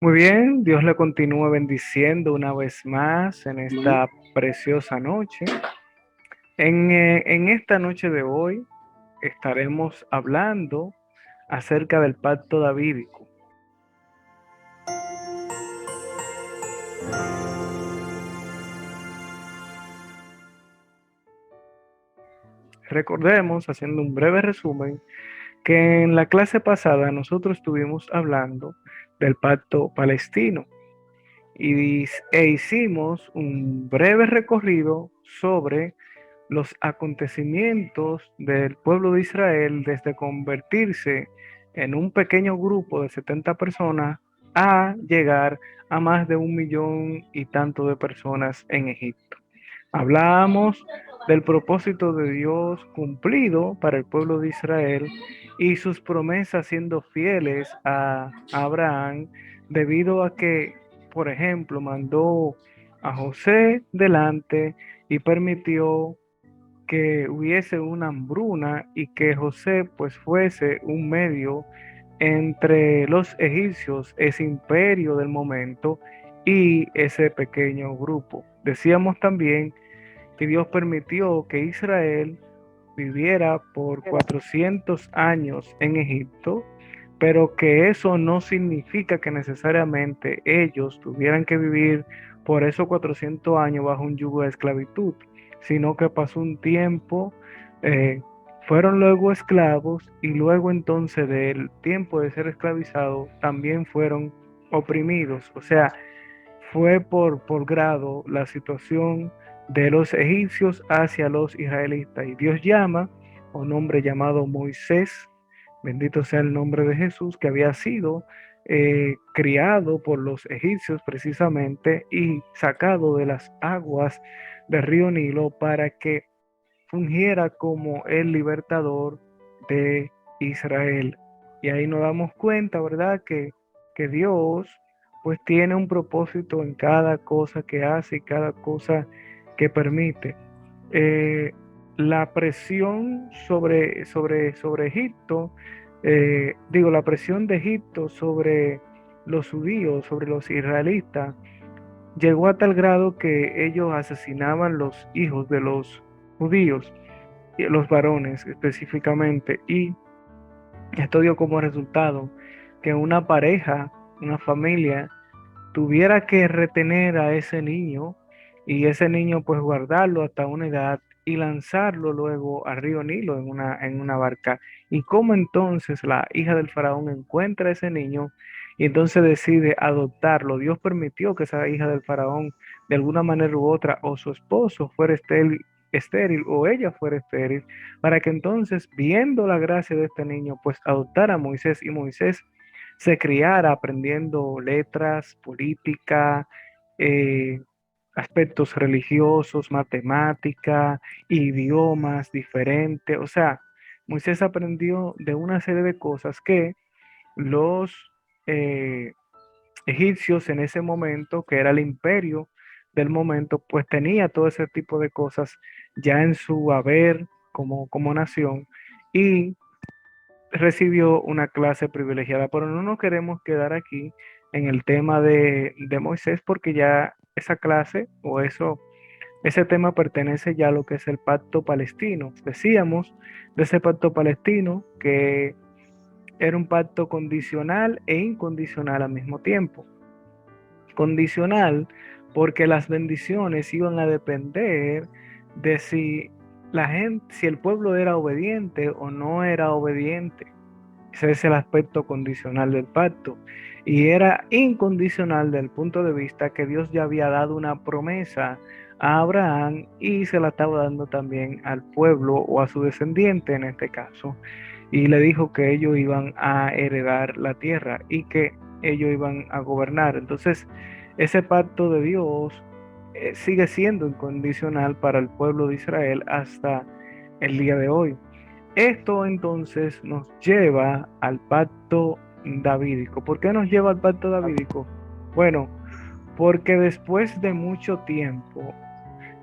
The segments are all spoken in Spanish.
Muy bien, Dios le continúe bendiciendo una vez más en esta preciosa noche. En esta noche de hoy estaremos hablando acerca del pacto davídico. Recordemos, haciendo un breve resumen, que en la clase pasada nosotros estuvimos hablando del pacto palestino e hicimos un breve recorrido sobre los acontecimientos del pueblo de Israel desde convertirse en un pequeño grupo de 70 personas a llegar a más de 1 millón y tanto de personas en Egipto. Hablábamos del propósito de Dios cumplido para el pueblo de Israel y sus promesas siendo fieles a Abraham debido a que, por ejemplo, mandó a José delante y permitió que hubiese una hambruna y que José pues fuese un medio entre los egipcios, ese imperio del momento y ese pequeño grupo. Decíamos también que Dios permitió que Israel viviera por 400 años en Egipto, pero que eso no significa que necesariamente ellos tuvieran que vivir por esos 400 años bajo un yugo de esclavitud, sino que pasó un tiempo, eh, fueron luego esclavos y luego entonces del tiempo de ser esclavizados también fueron oprimidos. O sea, fue por grado la situación de los egipcios hacia los israelitas. Y Dios llama a un hombre llamado Moisés, bendito sea el nombre de Jesús, que había sido criado por los egipcios precisamente y sacado de las aguas del río Nilo para que fungiera como el libertador de Israel. Y ahí nos damos cuenta, ¿verdad? Que Dios pues tiene un propósito en cada cosa que hace y cada cosa que permite. Eh, la presión sobre Egipto, la presión de Egipto sobre los judíos, sobre los israelitas, llegó a tal grado que ellos asesinaban los hijos de los judíos, los varones específicamente, y esto dio como resultado que una pareja, una familia, tuviera que retener a ese niño y ese niño pues guardarlo hasta una edad y lanzarlo luego al río Nilo en una barca. Y cómo entonces la hija del faraón encuentra a ese niño y entonces decide adoptarlo. Dios permitió que esa hija del faraón de alguna manera u otra o su esposo fuera estéril o ella fuera estéril, para que entonces, viendo la gracia de este niño, pues adoptara a Moisés y Moisés se criara aprendiendo letras, política, eh, aspectos religiosos, matemática, idiomas diferentes. O sea, Moisés aprendió de una serie de cosas que los eh, egipcios en ese momento, que era el imperio del momento, pues tenía todo ese tipo de cosas ya en su haber como nación y recibió una clase privilegiada, pero no nos queremos quedar aquí en el tema de Moisés porque ya esa clase o ese tema pertenece ya a lo que es el pacto palestino. Decíamos de ese pacto palestino que era un pacto condicional e incondicional al mismo tiempo. Condicional porque las bendiciones iban a depender de si la gente, si el pueblo era obediente o no era obediente. Ese es el aspecto condicional del pacto. Y era incondicional del punto de vista que Dios ya había dado una promesa a Abraham y se la estaba dando también al pueblo o a su descendiente en este caso. Y le dijo que ellos iban a heredar la tierra y que ellos iban a gobernar. Entonces, ese pacto de Dios sigue siendo incondicional para el pueblo de Israel hasta el día de hoy. Esto entonces nos lleva al pacto davídico. ¿Por qué nos lleva al pacto davídico? Bueno, porque después de mucho tiempo,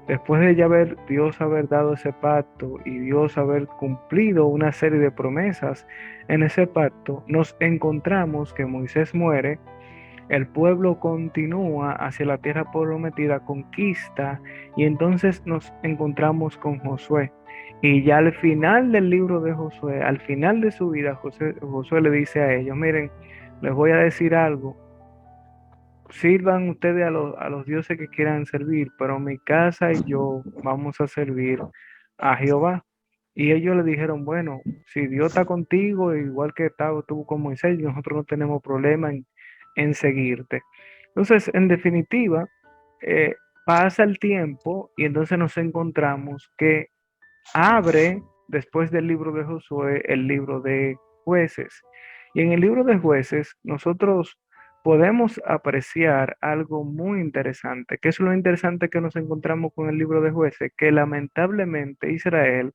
después de ya haber Dios haber dado ese pacto y Dios haber cumplido una serie de promesas en ese pacto, nos encontramos que Moisés muere el pueblo continúa hacia la tierra prometida, conquista, y entonces nos encontramos con Josué. Y ya al final del libro de Josué, al final de su vida, Josué le dice a ellos, miren, les voy a decir algo, sirvan ustedes a los dioses que quieran servir, pero mi casa y yo vamos a servir a Jehová. Y ellos le dijeron, bueno, si Dios está contigo, igual que estuvo con Moisés, nosotros no tenemos problema en seguirte. Entonces, en definitiva, eh, pasa el tiempo y entonces nos encontramos que abre, después del libro de Josué, el libro de Jueces. Y en el libro de Jueces nosotros podemos apreciar algo muy interesante. ¿Qué es lo interesante que nos encontramos con el libro de Jueces? Que lamentablemente Israel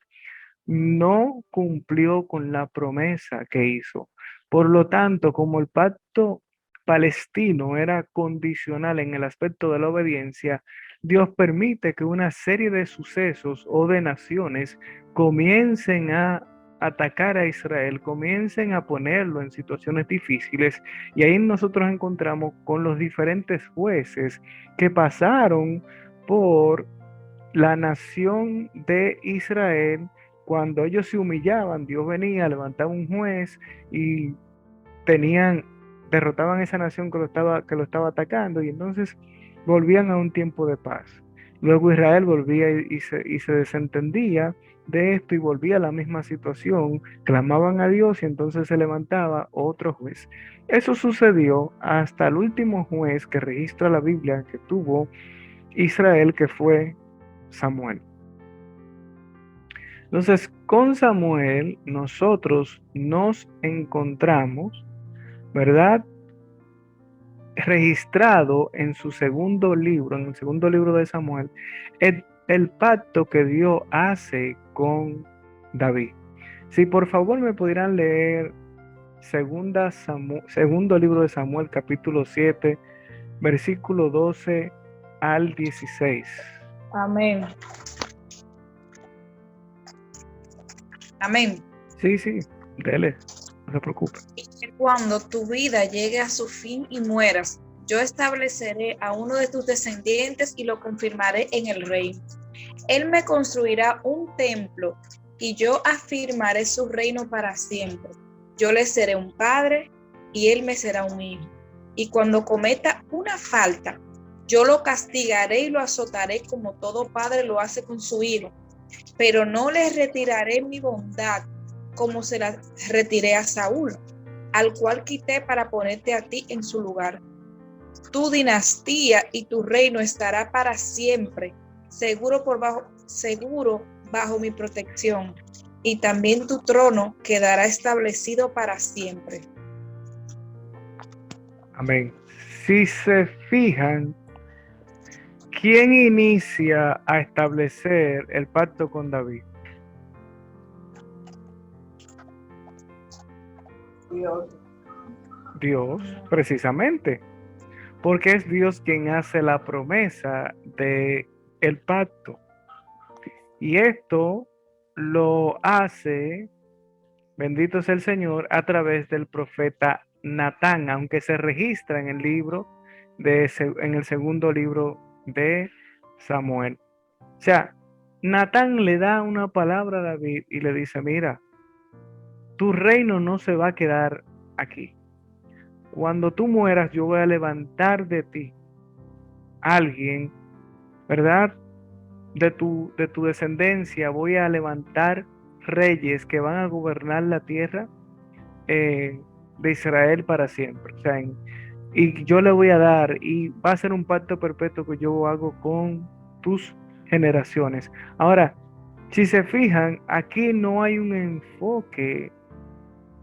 no cumplió con la promesa que hizo. Por lo tanto, como el pacto palestino era condicional en el aspecto de la obediencia, Dios permite que una serie de sucesos o de naciones comiencen a atacar a Israel, comiencen a ponerlo en situaciones difíciles, y ahí nosotros encontramos con los diferentes jueces que pasaron por la nación de Israel. Cuando ellos se humillaban, Dios venía, levantaba un juez y tenían, derrotaban a esa nación que lo estaba atacando, y entonces volvían a un tiempo de paz. Luego Israel volvía y se desentendía de esto y volvía a la misma situación, clamaban a Dios y entonces se levantaba otro juez. Eso sucedió hasta el último juez que registra la Biblia que tuvo Israel, que fue Samuel. Entonces, con Samuel nosotros nos encontramos, ¿verdad? Registrado en su segundo libro, en el segundo libro de Samuel, el pacto que Dios hace con David. Si por favor me pudieran leer segundo libro de Samuel, capítulo 7, versículo 12 al 16. Amén. Amén. Sí, dele, no se preocupe. Y que cuando tu vida llegue a su fin y mueras, yo estableceré a uno de tus descendientes y lo confirmaré en el reino. Él me construirá un templo y yo afirmaré su reino para siempre. Yo le seré un padre y él me será un hijo. Y cuando cometa una falta, yo lo castigaré y lo azotaré como todo padre lo hace con su hijo. Pero no le retiraré mi bondad como se la retiré a Saúl, al cual quité para ponerte a ti en su lugar. Tu dinastía y tu reino estará para siempre, seguro bajo mi protección, y también tu trono quedará establecido para siempre. Amén. Si se fijan, ¿quién inicia a establecer el pacto con David? Dios, precisamente, porque es Dios quien hace la promesa de el pacto. Y esto lo hace, bendito sea el Señor, a través del profeta Natán, aunque se registra en el libro en el segundo libro de Samuel. O sea, Natán le da una palabra a David y le dice, mira, tu reino no se va a quedar aquí. Cuando tú mueras, yo voy a levantar de ti a alguien, ¿verdad? De tu descendencia, voy a levantar reyes que van a gobernar la tierra de Israel para siempre. O sea, y yo le voy a dar, y va a ser un pacto perpetuo que yo hago con tus generaciones. Ahora, si se fijan, aquí no hay un enfoque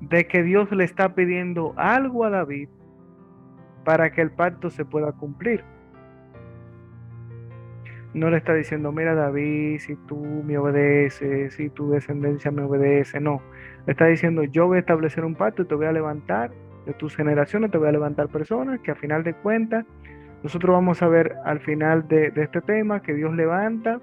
de que Dios le está pidiendo algo a David para que el pacto se pueda cumplir. No le está diciendo, mira David, si tú me obedeces, si tu descendencia me obedece, no. Le está diciendo, yo voy a establecer un pacto y te voy a levantar de tus generaciones, te voy a levantar personas que a final de cuentas, nosotros vamos a ver al final de este tema que Dios levanta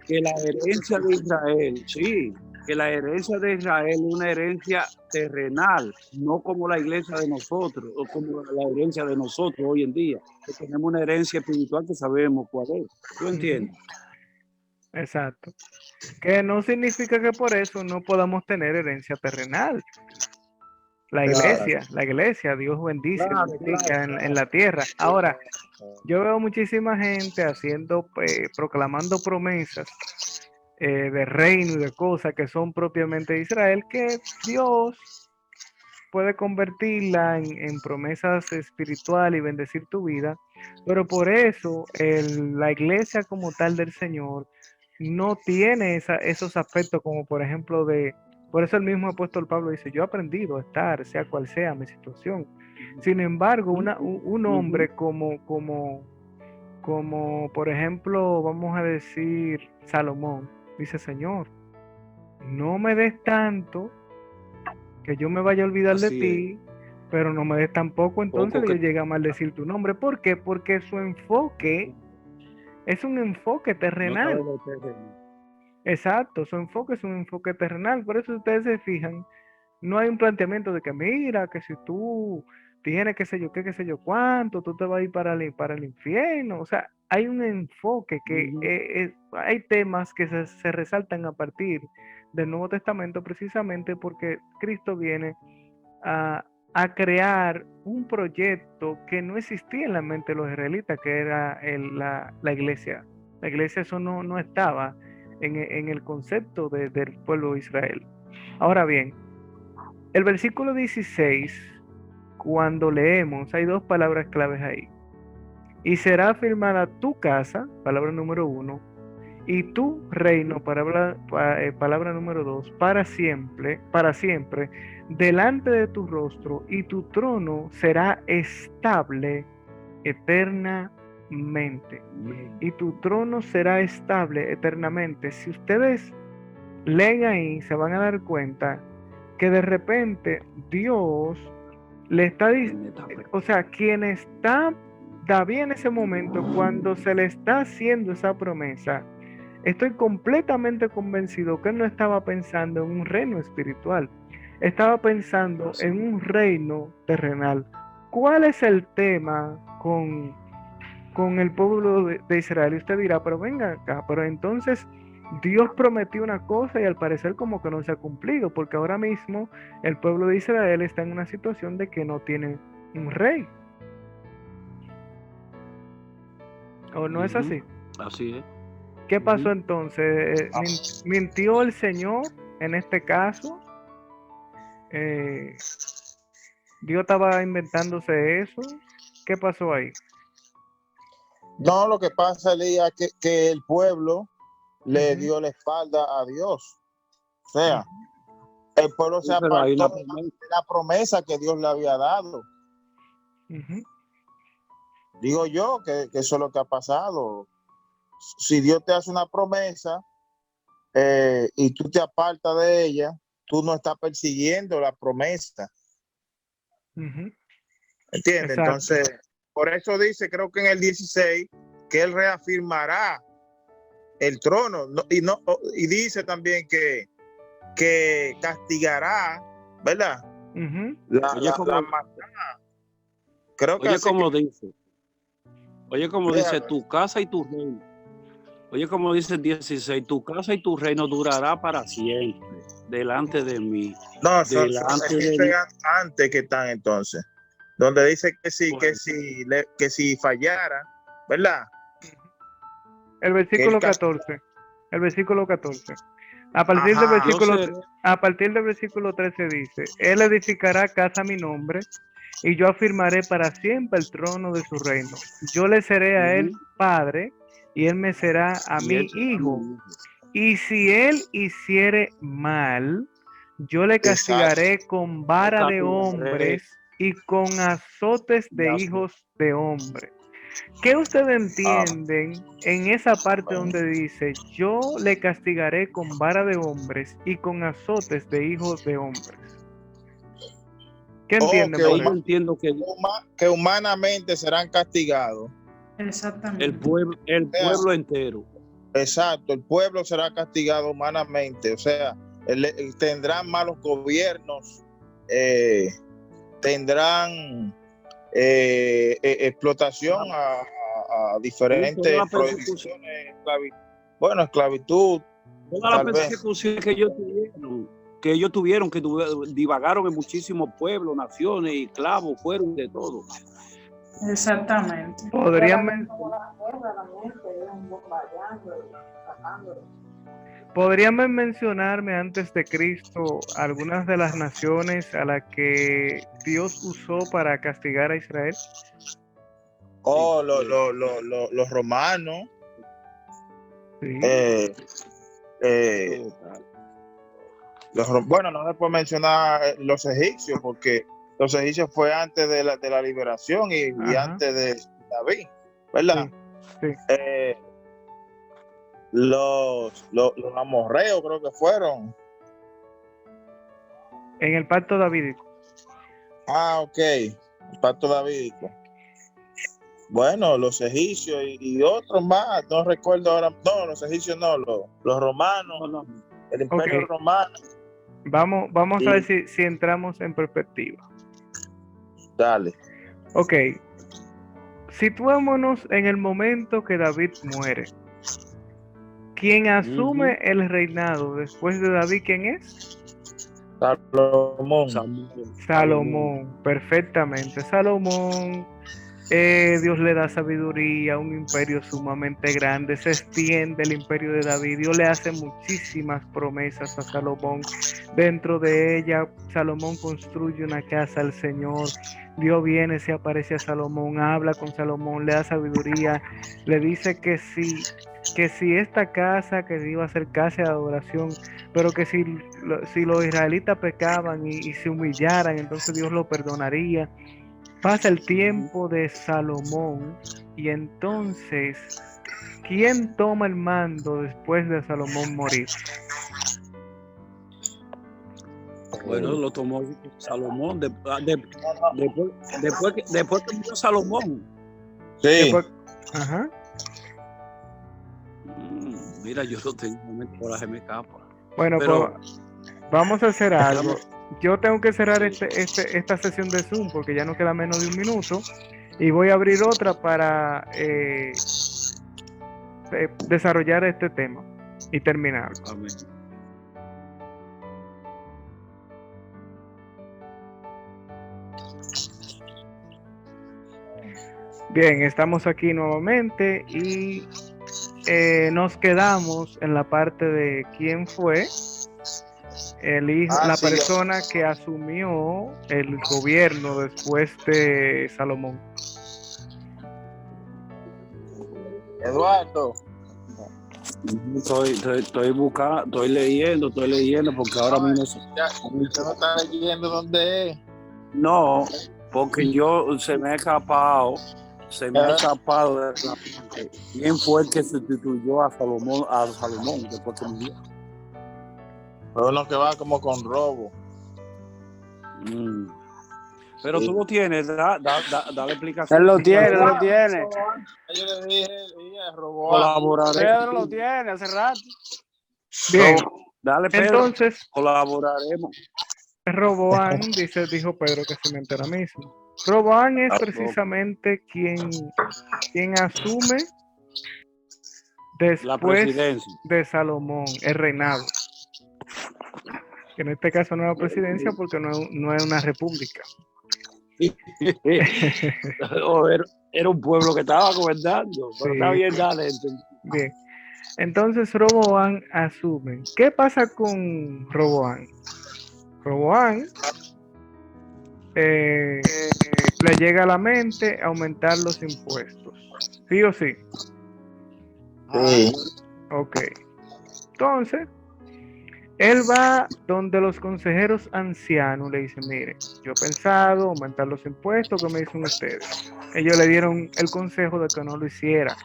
que la herencia de Israel, sí, que la herencia de Israel es una herencia terrenal, no como la iglesia de nosotros, o como la herencia de nosotros hoy en día, que tenemos una herencia espiritual que sabemos cuál es. ¿Tú entiendes? Exacto. Que no significa que por eso no podamos tener herencia terrenal. Claro, La iglesia, Dios bendice, claro, multiplica en claro. la tierra. Ahora, yo veo muchísima gente haciendo, proclamando promesas de reino y de cosas que son propiamente de Israel, que Dios puede convertirla en promesas espirituales y bendecir tu vida, pero por eso la iglesia como tal del Señor no tiene esos aspectos como por ejemplo por eso el mismo apóstol Pablo dice, yo he aprendido a estar, sea cual sea mi situación. Sin embargo, un hombre como por ejemplo, vamos a decir, Salomón, dice, Señor, no me des tanto que yo me vaya a olvidar de Así es. ti, pero no me des tampoco entonces Poco que yo que llegue a maldecir tu nombre. ¿Por qué? Porque su enfoque es un enfoque no terrenal. sabe lo que es. Exacto, su enfoque es un enfoque terrenal. Por eso ustedes se fijan, no hay un planteamiento de que mira, que si tú tienes qué sé yo cuánto, tú te vas a ir para el infierno. O sea, hay un enfoque que hay temas que se resaltan a partir del Nuevo Testamento precisamente porque Cristo viene a crear un proyecto que no existía en la mente de los israelitas, que era la iglesia. La iglesia eso no estaba en el concepto del pueblo de Israel. Ahora bien, el versículo 16, cuando leemos, hay dos palabras claves ahí. Y será firmada tu casa, palabra número 1, y tu reino, palabra número 2, para siempre, delante de tu rostro, y tu trono será estable eternamente. Y tu trono será estable eternamente. Si ustedes leen ahí, se van a dar cuenta que de repente Dios le está diciendo, o sea, quien está David en ese momento, cuando se le está haciendo esa promesa, estoy completamente convencido que él no estaba pensando en un reino espiritual, estaba pensando en un reino terrenal. ¿Cuál es el tema con el pueblo de Israel? Y usted dirá, pero venga acá, pero entonces Dios prometió una cosa y al parecer como que no se ha cumplido, porque ahora mismo el pueblo de Israel está en una situación de que no tiene un rey. ¿O no es así? Así es. ¿Qué pasó entonces? ¿Mintió el Señor en este caso? ¿Dios estaba inventándose eso? ¿Qué pasó ahí? No, lo que pasa, Elías, que el pueblo le dio la espalda a Dios. O sea, el pueblo se Pero hay apartó una de la promesa que Dios le había dado. Digo yo que eso es lo que ha pasado. Si Dios te hace una promesa y tú te apartas de ella, tú no estás persiguiendo la promesa. ¿Entiendes? Exacto. Entonces, por eso dice, creo que en el 16, que él reafirmará el trono. Y dice también que castigará, ¿verdad? La maldad. Creo que oye, así como que, dice. Oye, como dice, tu casa y tu reino. Oye, como dice el 16, tu casa y tu reino durará para siempre delante de mí. No, delante de mí. antes que están entonces. Donde dice que sí, Bueno. que si fallara, ¿verdad? El versículo 14. El versículo 14. A partir del versículo 13 dice, Él edificará casa a mi nombre, y yo afirmaré para siempre el trono de su reino. Yo le seré a él padre, y él me será a mí hijo. Y si él hiciere mal, yo le castigaré con vara de hombres y con azotes de hijos de hombres. ¿Qué ustedes entienden en esa parte donde dice, yo le castigaré con vara de hombres y con azotes de hijos de hombres? ¿Qué entienden por yo eso? entiendo que humanamente serán castigados. Exactamente. el pueblo entero. exacto, el pueblo será castigado humanamente, o sea, tendrán malos gobiernos, tendrán explotación a Toda diferentes la persecución, prohibiciones, bueno, esclavitud, toda la tal vez. persecución que ellos tuvieron, divagaron en muchísimos pueblos, naciones y esclavos, fueron de todo. Exactamente. ¿Podrían mencionarme antes de Cristo algunas de las naciones a las que Dios usó para castigar a Israel? Oh, los romanos, Sí. Bueno, no se puede mencionar los egipcios, porque los egipcios fue antes de la liberación y Ajá. antes de David, ¿verdad? Sí, sí. Los amorreos creo que fueron. En el pacto davídico. Ah, ok, el pacto davídico. Bueno, los egipcios y otros más, no recuerdo ahora. No, los egipcios no, los romanos, el imperio Ok. romano. Vamos Sí. a ver si entramos en perspectiva. Dale. Ok. Situémonos en el momento que David muere. ¿Quién asume el reinado después de David, quién es? Salomón, perfectamente. Salomón, Dios le da sabiduría, un imperio sumamente grande, se extiende el imperio de David, Dios le hace muchísimas promesas a Salomón. Dentro de ella, Salomón construye una casa al Señor. Dios viene, se aparece a Salomón, habla con Salomón, le da sabiduría, le dice que si esta casa, que iba a ser casa de adoración, pero que si los israelitas pecaban y se humillaran, entonces Dios lo perdonaría. Pasa el tiempo de Salomón y entonces, ¿quién toma el mando después de Salomón morir? Bueno, lo tomó Salomón después que murió Salomón. Sí. Después, ajá. Mira, yo no tengo un momento, ahora se me escapa. Bueno, Pero, pues vamos a hacer algo. Yo tengo que cerrar esta sesión de Zoom porque ya no queda menos de un minuto y voy a abrir otra para desarrollar este tema y terminarlo. amén. Bien, estamos aquí nuevamente y nos quedamos en la parte de quién fue el hijo, la Sí, persona que asumió el gobierno después de Salomón. Eduardo. Estoy buscando, estoy leyendo porque ahora mismo Usted no está leyendo dónde es. no, porque yo se me ha escapado de la mente. ¿Quién fue el que sustituyó a Salomón después que murió? Pero uno que va como con robo. Pero Sí. tú lo tienes, dale explicación. Él lo tiene. Yo le dije Roboam. Colaboraré. Pedro lo tiene hace rato. Bien, Dale, Pedro. entonces Colaboraremos. Roboán, dijo Pedro que se me entera mismo. Roboán es precisamente quien asume La después presidencia. de Salomón el reinado. Que en este caso no es la presidencia porque no es una república. Era un pueblo que estaba gobernando, pero Sí. está bien, dale. Bien. Entonces Roboán asume. ¿Qué pasa con Roboán? Roboán le llega a la mente aumentar los impuestos. ¿Sí o sí? Sí. Ok. Entonces, él va donde los consejeros ancianos le dicen, mire, yo he pensado aumentar los impuestos, ¿qué me dicen ustedes? Ellos le dieron el consejo de que no lo hiciera.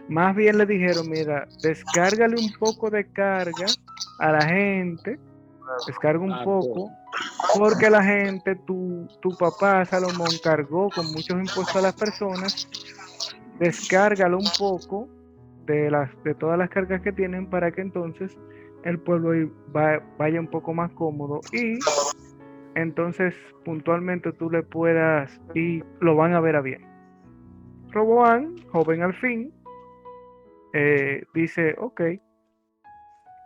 Más bien le dijeron, mira, descárgale un poco de carga a la gente, descarga un poco, porque la gente, tu papá Salomón cargó con muchos impuestos a las personas, descárgalo un poco de todas las cargas que tienen para que entonces el pueblo vaya un poco más cómodo y entonces puntualmente tú le puedas y lo van a ver a bien. Roboán, joven al fin, dice, ok,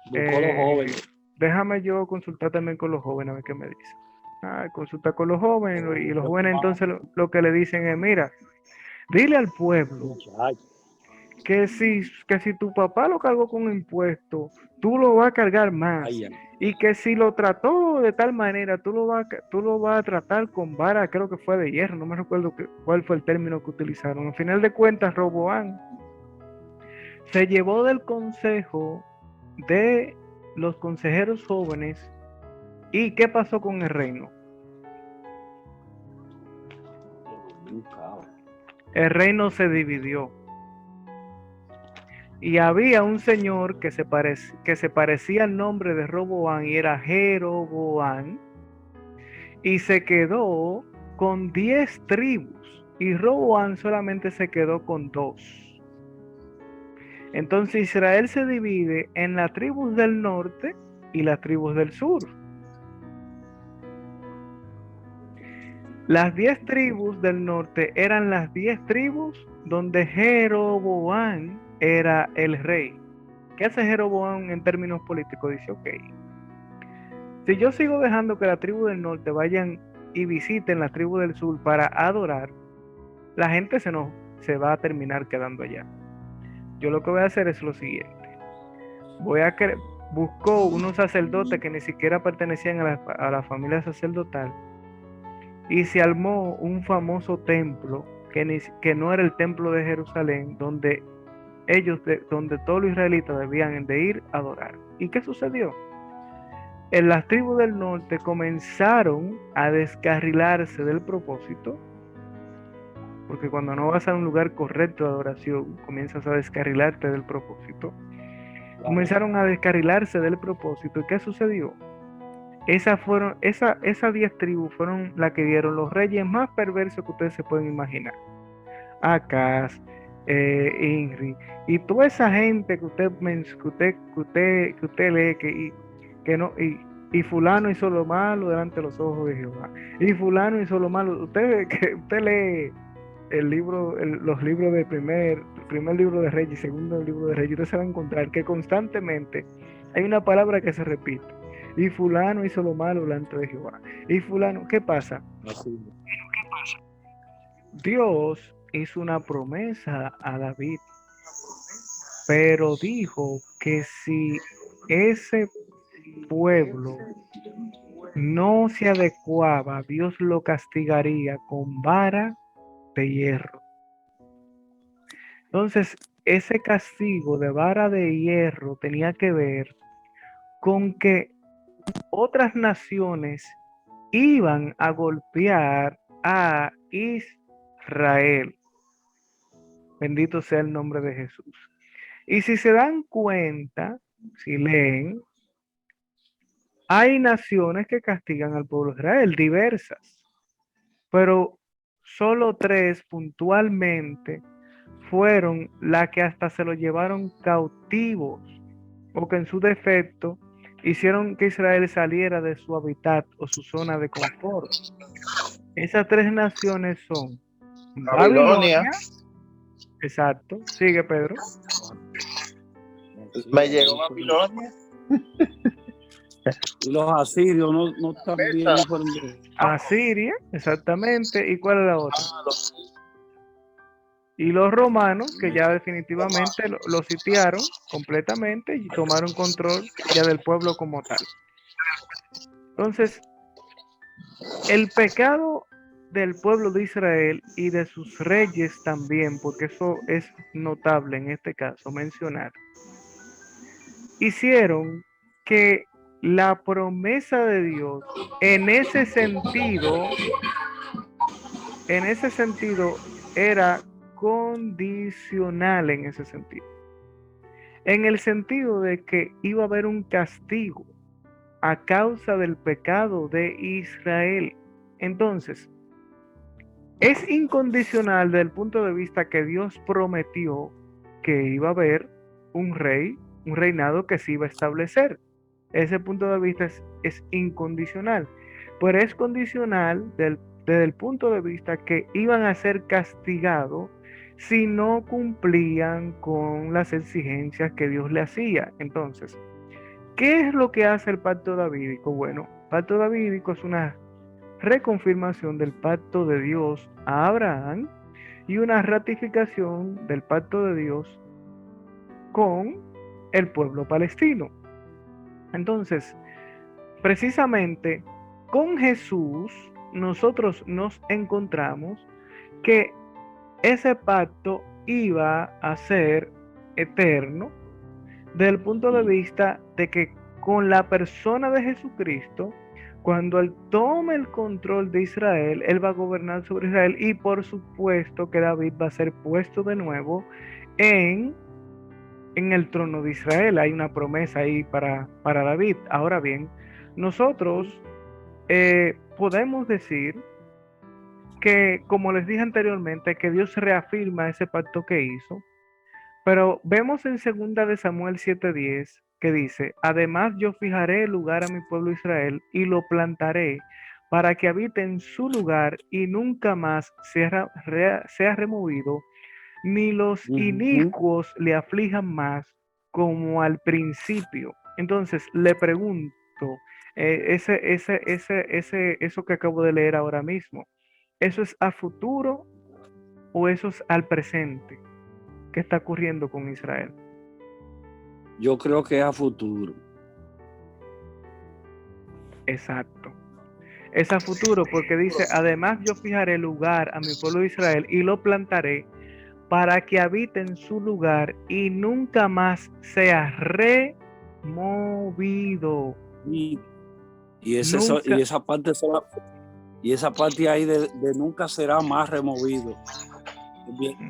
Buscó los jóvenes. déjame yo consultar también con los jóvenes a ver qué me dicen. Consulta con los jóvenes y los jóvenes entonces lo que le dicen es, mira, dile al pueblo que si tu papá lo cargó con impuestos, tú lo vas a cargar más. Y que si lo trató de tal manera, tú lo vas a tratar con vara, creo que fue de hierro, no me recuerdo cuál fue el término que utilizaron. Al final de cuentas, Roboán se llevó del consejo de los consejeros jóvenes. ¿Y qué pasó con el reino? El reino se dividió. Y había un señor que se parecía al nombre de Roboán y era Jeroboán. Y se quedó con 10 tribus. Y Roboán solamente se quedó con 2. Entonces Israel se divide en las tribus del norte y las tribus del sur. Las 10 tribus del norte eran las 10 tribus donde Jeroboán era el rey. ¿Qué hace Jeroboán en términos políticos? Dice, ok, si yo sigo dejando que la tribu del norte vayan y visiten la tribu del sur para adorar, la gente se va a terminar quedando allá. Yo lo que voy a hacer es lo siguiente. Buscó unos sacerdotes que ni siquiera pertenecían a la familia sacerdotal y se armó un famoso templo que no era el templo de Jerusalén, donde todos los israelitas debían de ir a adorar. ¿Y qué sucedió? En las tribus del norte comenzaron a descarrilarse del propósito, porque cuando no vas a un lugar correcto de adoración, comienzas a descarrilarte del propósito. Comenzaron a descarrilarse del propósito. ¿Y qué sucedió? Esas 10 tribus fueron las que dieron los reyes más perversos que ustedes se pueden imaginar. Acaz, Inri, y toda esa gente que usted lee y fulano hizo lo malo delante de los ojos de Jehová. Y fulano hizo lo malo. Usted lee los libros del primer libro de Reyes y segundo libro de Reyes, usted se va a encontrar que constantemente hay una palabra que se repite. Y fulano hizo lo malo delante de Jehová. Y fulano, ¿qué pasa? Dios hizo una promesa a David, pero dijo que si ese pueblo no se adecuaba, Dios lo castigaría con vara de hierro. Entonces, ese castigo de vara de hierro tenía que ver con que otras naciones iban a golpear a Israel. Bendito sea el nombre de Jesús. Y si se dan cuenta, si leen, hay naciones que castigan al pueblo de Israel, diversas, pero solo 3 puntualmente fueron las que hasta se lo llevaron cautivos, o que en su defecto hicieron que Israel saliera de su hábitat o su zona de confort. Esas 3 naciones son Babilonia. Exacto. Sigue, Pedro. Me llegó Babilonia. Y los asirios no también fueron. Asiria, exactamente. ¿Y cuál es la otra? Y los romanos, que ya definitivamente lo sitiaron completamente y tomaron control ya del pueblo como tal. Entonces, el pecado del pueblo de Israel y de sus reyes también, porque eso es notable en este caso mencionar, hicieron que la promesa de Dios en ese sentido era condicional en ese sentido. En el sentido de que iba a haber un castigo a causa del pecado de Israel. Entonces, es incondicional desde el punto de vista que Dios prometió que iba a haber un rey, un reinado que se iba a establecer. Ese punto de vista es incondicional, pero es condicional desde el punto de vista que iban a ser castigados si no cumplían con las exigencias que Dios le hacía. Entonces, ¿qué es lo que hace el pacto davídico? Bueno, el pacto davídico es una reconfirmación del pacto de Dios a Abraham y una ratificación del pacto de Dios con el pueblo palestino. Entonces, precisamente con Jesús nosotros nos encontramos que ese pacto iba a ser eterno desde el punto de vista de que con la persona de Jesucristo, cuando Él tome el control de Israel, Él va a gobernar sobre Israel y por supuesto que David va a ser puesto de nuevo en el trono de Israel. Hay una promesa ahí para David. Ahora bien, nosotros podemos decir que, como les dije anteriormente, que Dios reafirma ese pacto que hizo, pero vemos en 2 de Samuel 7:10 que dice, además yo fijaré el lugar a mi pueblo Israel y lo plantaré para que habite en su lugar y nunca más sea removido, ni los inicuos le aflijan más como al principio. Entonces le pregunto, eso que acabo de leer ahora mismo, ¿eso es a futuro o eso es al presente? ¿Qué está ocurriendo con Israel? Yo creo que es a futuro. Exacto. Es a futuro porque dice, además yo fijaré lugar a mi pueblo de Israel y lo plantaré para que habite en su lugar y nunca más sea removido. Y Nunca, esa parte y esa parte ahí de nunca será más removido.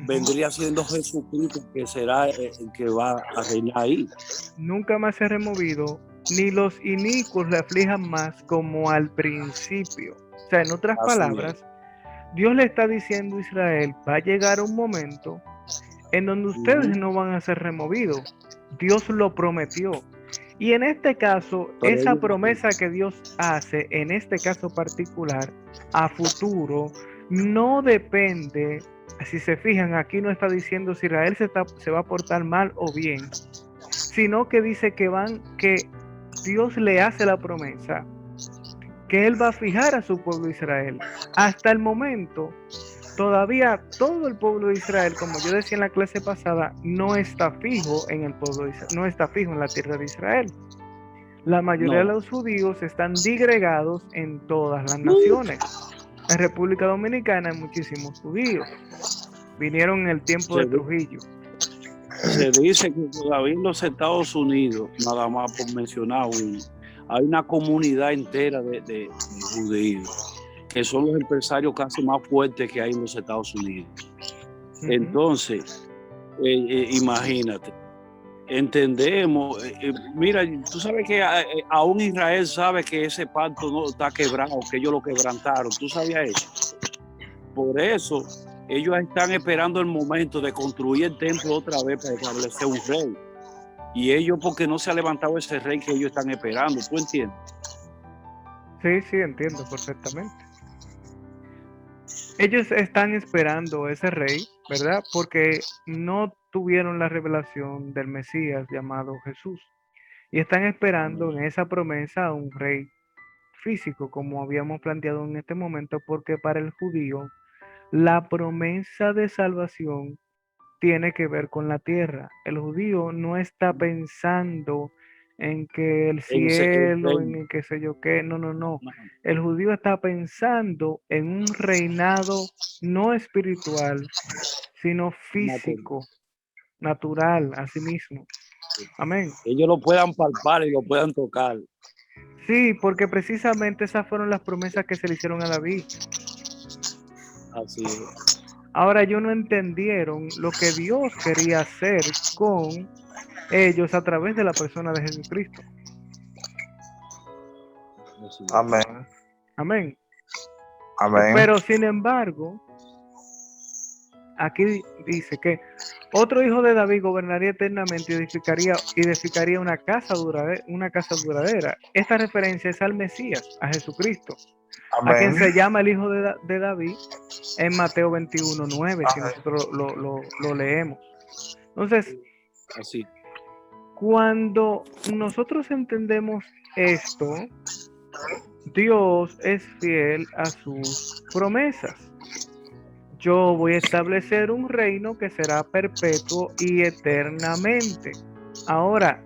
Vendría siendo Jesucristo que será el que va a reinar ahí. nunca más sea removido, ni los inicuos le aflijan más como al principio. O sea, en otras Así palabras, Dios le está diciendo a Israel, va a llegar un momento en donde ustedes no van a ser removidos. Dios lo prometió. Y en este caso, Pero esa ellos, promesa que Dios hace, en este caso particular, a futuro, no depende, si se fijan, aquí no está diciendo si Israel se va a portar mal o bien, sino que dice que Dios le hace la promesa, que Él va a fijar a su pueblo Israel. Hasta el momento, todavía todo el pueblo de Israel, como yo decía en la clase pasada, no está fijo en el pueblo de Israel, no está fijo en la tierra de Israel. La mayoría de no. los judíos están digregados en todas las naciones. En República Dominicana hay muchísimos judíos. Vinieron en el tiempo de Trujillo. Se dice que todavía en los Estados Unidos, nada más por mencionar uno, hay una comunidad entera de judíos, que son los empresarios casi más fuertes que hay en los Estados Unidos. Entonces, imagínate, entendemos, mira, tú sabes que aún Israel sabe que ese pacto no está quebrado, que ellos lo quebrantaron, ¿tú sabías eso? Por eso, ellos están esperando el momento de construir el templo otra vez para establecer un rey. Y ellos, porque no se ha levantado ese rey que ellos están esperando, ¿tú entiendes? Sí, sí, entiendo perfectamente. Ellos están esperando ese rey, ¿verdad? Porque no tuvieron la revelación del Mesías llamado Jesús. Y están esperando en esa promesa a un rey físico, como habíamos planteado en este momento, porque para el judío la promesa de salvación tiene que ver con la tierra. El judío no está pensando en que el cielo, en el qué sé yo qué, no, no, no. El judío está pensando en un reinado no espiritual, sino físico, natural, así mismo. Amén. Ellos lo puedan palpar y lo puedan tocar. Sí, porque precisamente esas fueron las promesas que se le hicieron a David. Así es. Ahora ellos no entendieron lo que Dios quería hacer con ellos a través de la persona de Jesucristo. Amén. Amén. Amén. Pero sin embargo, aquí dice que otro hijo de David gobernaría eternamente y edificaría una casa duradera. Esta referencia es al Mesías, a Jesucristo, a quien Amén. se llama el hijo de David en Mateo 21:9, si Amén. nosotros lo leemos. Entonces, Así. cuando nosotros entendemos esto, Dios es fiel a sus promesas. Yo voy a establecer un reino que será perpetuo y eternamente. Ahora,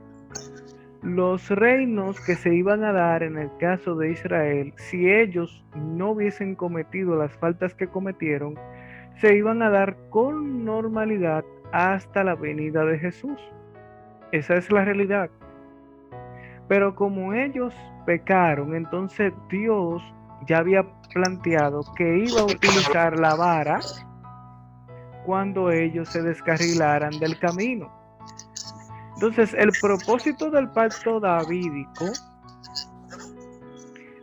los reinos que se iban a dar en el caso de Israel, si ellos no hubiesen cometido las faltas que cometieron, se iban a dar con normalidad hasta la venida de Jesús. Esa es la realidad. Pero como ellos pecaron, entonces Dios ya había planteado que iba a utilizar la vara cuando ellos se descarrilaran del camino. Entonces, el propósito del pacto davídico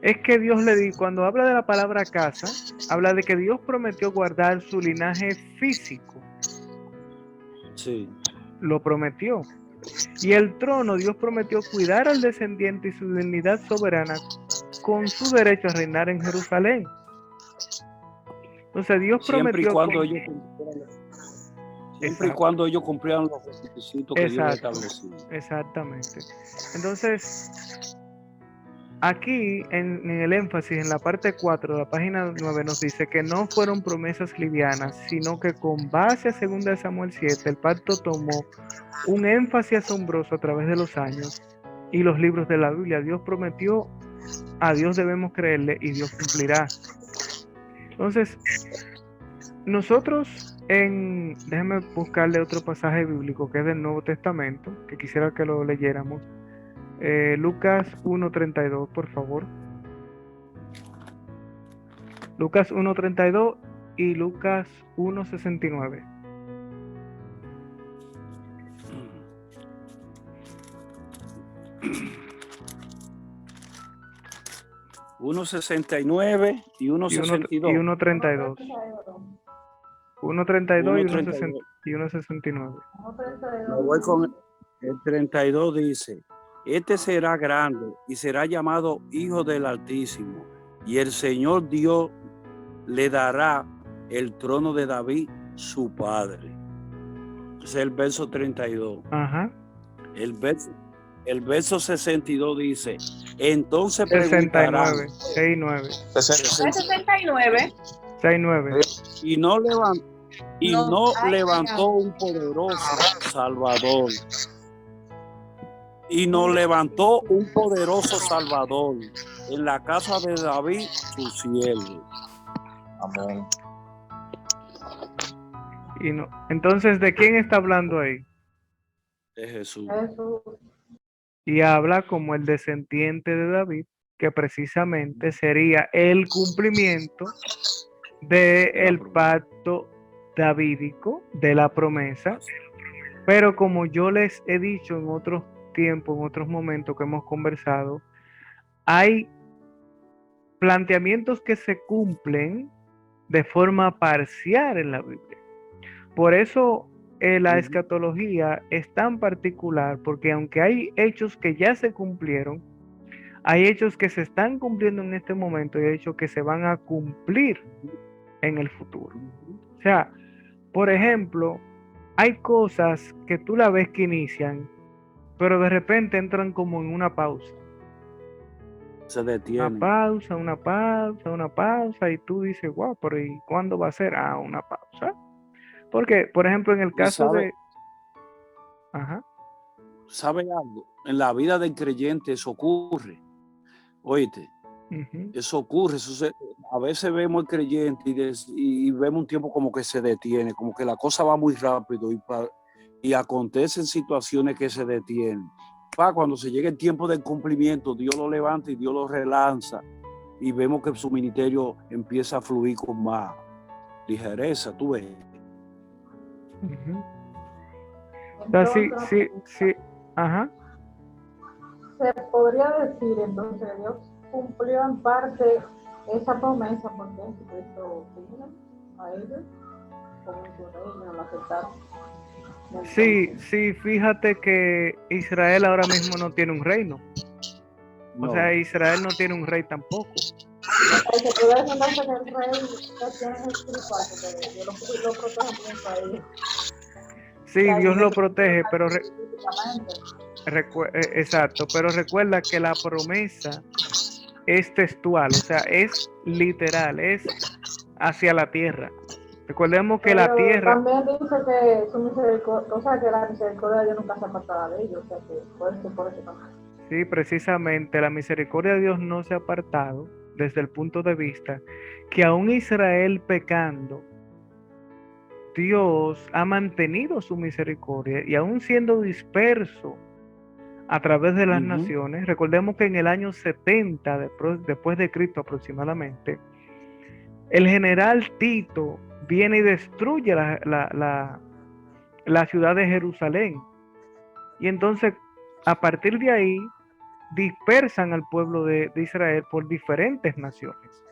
es que Dios le dijo, cuando habla de la palabra casa, habla de que Dios prometió guardar su linaje físico. Sí. Lo prometió. Y el trono, Dios prometió cuidar al descendiente y su dignidad soberana con su derecho a reinar en Jerusalén. Entonces Dios Siempre y prometió cuando con... ellos cumplieran, siempre y Exacto. cuando ellos cumplieran los requisitos que Dios Exacto. estableció. Exactamente. Entonces, aquí en el énfasis, en la parte 4 de la página 9, nos dice que no fueron promesas livianas, sino que con base a 2 Samuel 7, el pacto tomó un énfasis asombroso a través de los años y los libros de la Biblia. Dios prometió, a Dios debemos creerle y Dios cumplirá. Entonces, nosotros déjenme buscarle otro pasaje bíblico que es del Nuevo Testamento, que quisiera que lo leyéramos. Lucas 1:32, por favor. Lucas 1:32 y Lucas 1:69. 1:69 y 1:62. Y 1:32. 1:32 y 1:32. 1:69. Me voy con el 32, dice: este será grande y será llamado Hijo del Altísimo, y el Señor Dios le dará el trono de David, su padre. Ese es el verso 32. Ajá. El verso 62 dice: entonces preguntarán. 69. 69. 69. Y no levantó un poderoso Salvador. Y nos levantó un poderoso Salvador en la casa de David, su siervo. Amén. Y no. Entonces, ¿de quién está hablando ahí? De Jesús. Y habla como el descendiente de David, que precisamente sería el cumplimiento del pacto davídico, de la promesa. Pero como yo les he dicho en otros tiempos, en otros momentos que hemos conversado, hay planteamientos que se cumplen de forma parcial en la Biblia. Por eso la escatología es tan particular, porque aunque hay hechos que ya se cumplieron, hay hechos que se están cumpliendo en este momento y hay hechos que se van a cumplir en el futuro. O sea, por ejemplo, hay cosas que tú la ves que inician, pero de repente entran como en una pausa. Se detiene. Una pausa, y tú dices, wow, pero ¿y cuándo va a ser? Una pausa. Porque, por ejemplo, en el caso de... Ajá. ¿Sabe algo? En la vida del creyente eso ocurre. Oíste, eso ocurre. A veces vemos el creyente y vemos un tiempo como que se detiene, como que la cosa va muy rápido y acontecen situaciones que se detienen. Cuando se llega el tiempo del cumplimiento, Dios lo levanta y Dios lo relanza y vemos que su ministerio empieza a fluir con más ligereza, tú ves. Sí. Ajá. Se podría decir entonces Dios cumplió en parte esa promesa porque Jesucristo vino a ellos, con su reino, lo aceptaron. Sí, sí, fíjate que Israel ahora mismo no tiene un reino. O No. sea, Israel no tiene un rey tampoco. El que puede defenderse del rey tiene espiritual, porque Dios lo protege mucho a ellos. Sí, Que ahí Dios le lo protege, pero físicamente. exacto, pero recuerda que la promesa es textual, o sea, es literal, es hacia la tierra. Recordemos que la Pero tierra, también dice que su misericordia, o sea, que la misericordia de Dios nunca se apartará de ellos, o sea, que puede ser por eso también. sí, precisamente la misericordia de Dios no se ha apartado desde el punto de vista que aún Israel pecando, Dios ha mantenido su misericordia y aún siendo disperso a través de las naciones. Recordemos que en el año 70 después de Cristo aproximadamente, el general Tito viene y destruye la ciudad de Jerusalén. Y entonces, a partir de ahí, dispersan al pueblo de Israel por diferentes naciones.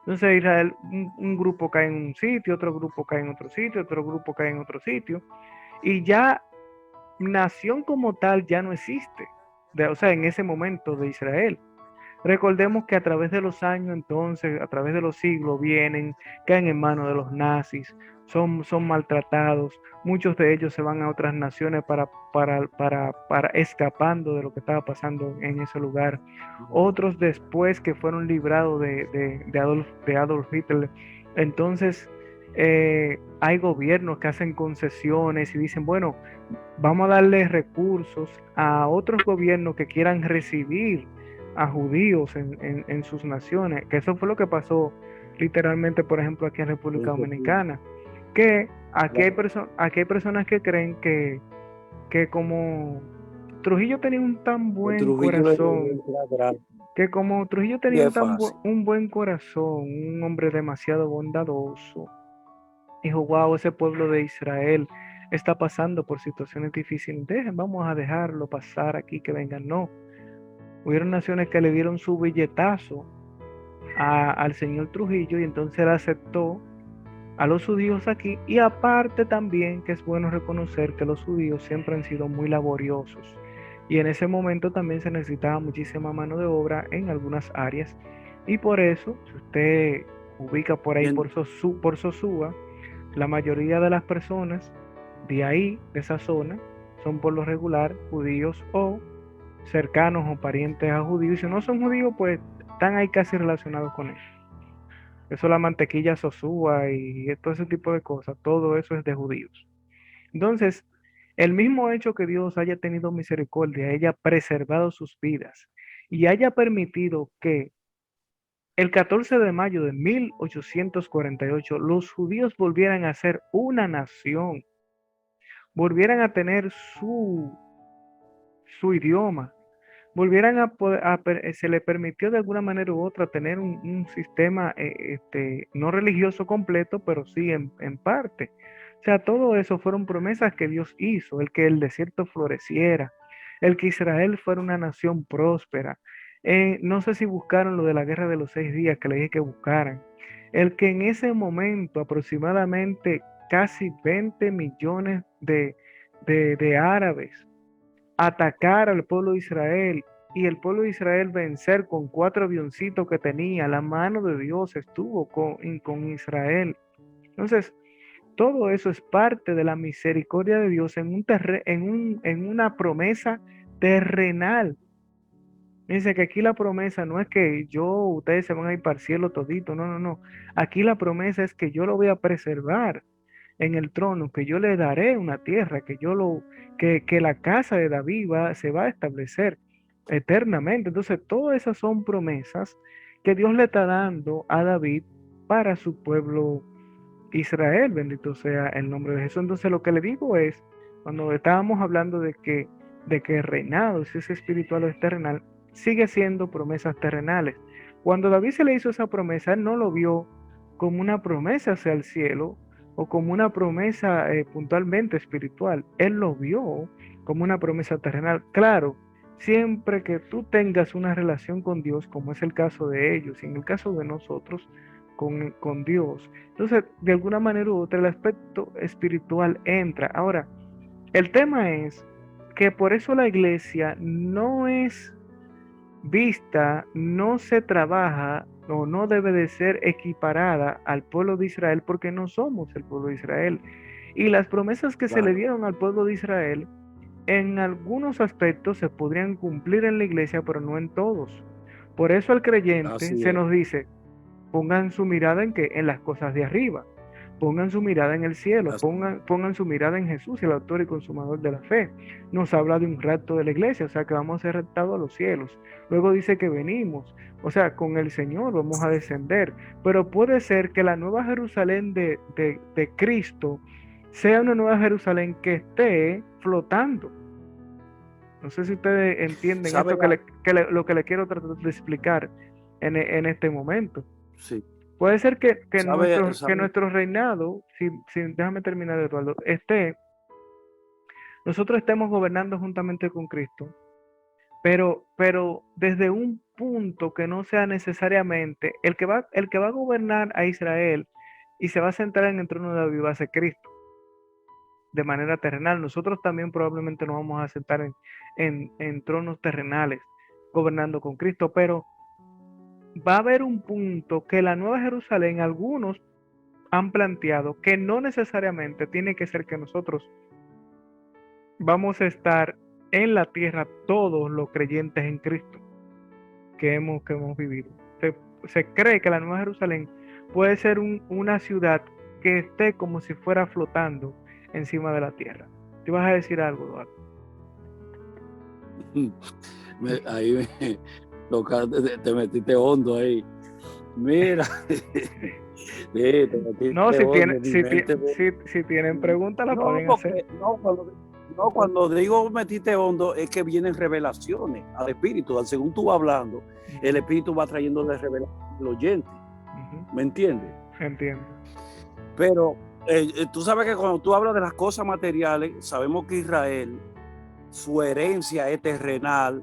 Entonces Israel, un grupo cae en un sitio, otro grupo cae en otro sitio, otro grupo cae en otro sitio. Y ya nación como tal ya no existe. O sea, en ese momento de Israel. Recordemos que a través de los años, entonces, a través de los siglos, vienen, caen en manos de los nazis, son maltratados, muchos de ellos se van a otras naciones para escapando de lo que estaba pasando en ese lugar. Otros después que fueron librados de Adolf Hitler. Entonces, hay gobiernos que hacen concesiones y dicen, bueno, vamos a darle recursos a otros gobiernos que quieran recibir a judíos en sus naciones, que eso fue lo que pasó literalmente, por ejemplo, aquí en República Dominicana, que aquí hay personas que creen que como Trujillo tenía un tan buen corazón, que como Trujillo tenía un buen corazón, un hombre demasiado bondadoso, dijo, wow, ese pueblo de Israel está pasando por situaciones difíciles, vamos a dejarlo pasar aquí, que vengan, no. Hubieron naciones que le dieron su billetazo al señor Trujillo y entonces él aceptó a los judíos aquí, y aparte también que es bueno reconocer que los judíos siempre han sido muy laboriosos y en ese momento también se necesitaba muchísima mano de obra en algunas áreas, y por eso, si usted ubica por ahí por Sosúa, la mayoría de las personas de ahí, de esa zona, son por lo regular judíos o cercanos o parientes a judíos, y si no son judíos, pues están ahí casi relacionados con ellos. Eso, la mantequilla Sosúa y todo ese tipo de cosas, todo eso es de judíos. Entonces, el mismo hecho que Dios haya tenido misericordia, haya preservado sus vidas y haya permitido que el 14 de mayo de 1848 los judíos volvieran a ser una nación, volvieran a tener su idioma, volvieran a poder, se le permitió de alguna manera u otra tener un sistema no religioso completo, pero sí en parte. O sea, todo eso fueron promesas que Dios hizo, el que el desierto floreciera, el que Israel fuera una nación próspera. No sé si buscaron lo de la guerra de los 6 días que le dije que buscaran. El que en ese momento aproximadamente casi 20 millones de árabes atacar al pueblo de Israel y el pueblo de Israel vencer con 4 avioncitos que tenía. La mano de Dios estuvo con Israel. Entonces, todo eso es parte de la misericordia de Dios en una promesa terrenal. Dice que aquí la promesa no es que ustedes se van a ir para el cielo todito, no, no, no. Aquí la promesa es que yo lo voy a preservar en el trono, que yo le daré una tierra, que la casa de David se va a establecer eternamente. Entonces, todas esas son promesas que Dios le está dando a David para su pueblo Israel, bendito sea el nombre de Jesús. Entonces, lo que le digo es, cuando estábamos hablando de que el reinado, si es espiritual o es terrenal, sigue siendo promesas terrenales. Cuando David se le hizo esa promesa, él no lo vio como una promesa hacia el cielo o como una promesa puntualmente espiritual. Él lo vio como una promesa terrenal. Claro, siempre que tú tengas una relación con Dios, como es el caso de ellos y en el caso de nosotros, con Dios. Entonces, de alguna manera u otra, el aspecto espiritual entra. Ahora, el tema es que por eso la iglesia no es vista, no se trabaja o no debe de ser equiparada al pueblo de Israel porque no somos el pueblo de Israel. Y las promesas que se le Claro. dieron al pueblo de Israel, en algunos aspectos se podrían cumplir en la iglesia, pero no en todos. Por eso al creyente Así se es. nos dice, pongan su mirada en que en las cosas de arriba, pongan su mirada en el cielo, Así pongan su mirada en Jesús, el autor y consumador de la fe. Nos habla de un rapto de la iglesia, o sea que vamos a ser raptados a los cielos. Luego dice que venimos, o sea, con el Señor vamos a descender. Pero puede ser que la nueva Jerusalén de Cristo sea una nueva Jerusalén que esté flotando. No sé si ustedes entienden ¿Sabe? esto lo que le quiero tratar de explicar en este momento. Sí. Puede ser que ¿Sabe? nuestro reinado, déjame terminar, Eduardo, nosotros estemos gobernando juntamente con Cristo, pero desde un punto que no sea necesariamente el que va a gobernar a Israel y se va a centrar en el trono de David va a ser Cristo, de manera terrenal. Nosotros también probablemente nos vamos a sentar en tronos terrenales, gobernando con Cristo, pero va a haber un punto que la Nueva Jerusalén, algunos han planteado que no necesariamente tiene que ser que nosotros vamos a estar en la tierra todos los creyentes en Cristo que hemos vivido. Se cree que la Nueva Jerusalén puede ser una ciudad que esté como si fuera flotando encima de la tierra. ¿Te vas a decir algo, Eduardo? Ahí tocaste, te metiste hondo ahí. Mira, sí, te metiste No, hondo, mi mente. si tienen preguntas, la No, pueden hacer. cuando digo metiste hondo es que vienen revelaciones al espíritu. Según tú vas hablando, el espíritu va trayendo la revelación al oyente. ¿Me entiendes? Entiendo. Pero tú sabes que cuando tú hablas de las cosas materiales, sabemos que Israel, su herencia es terrenal,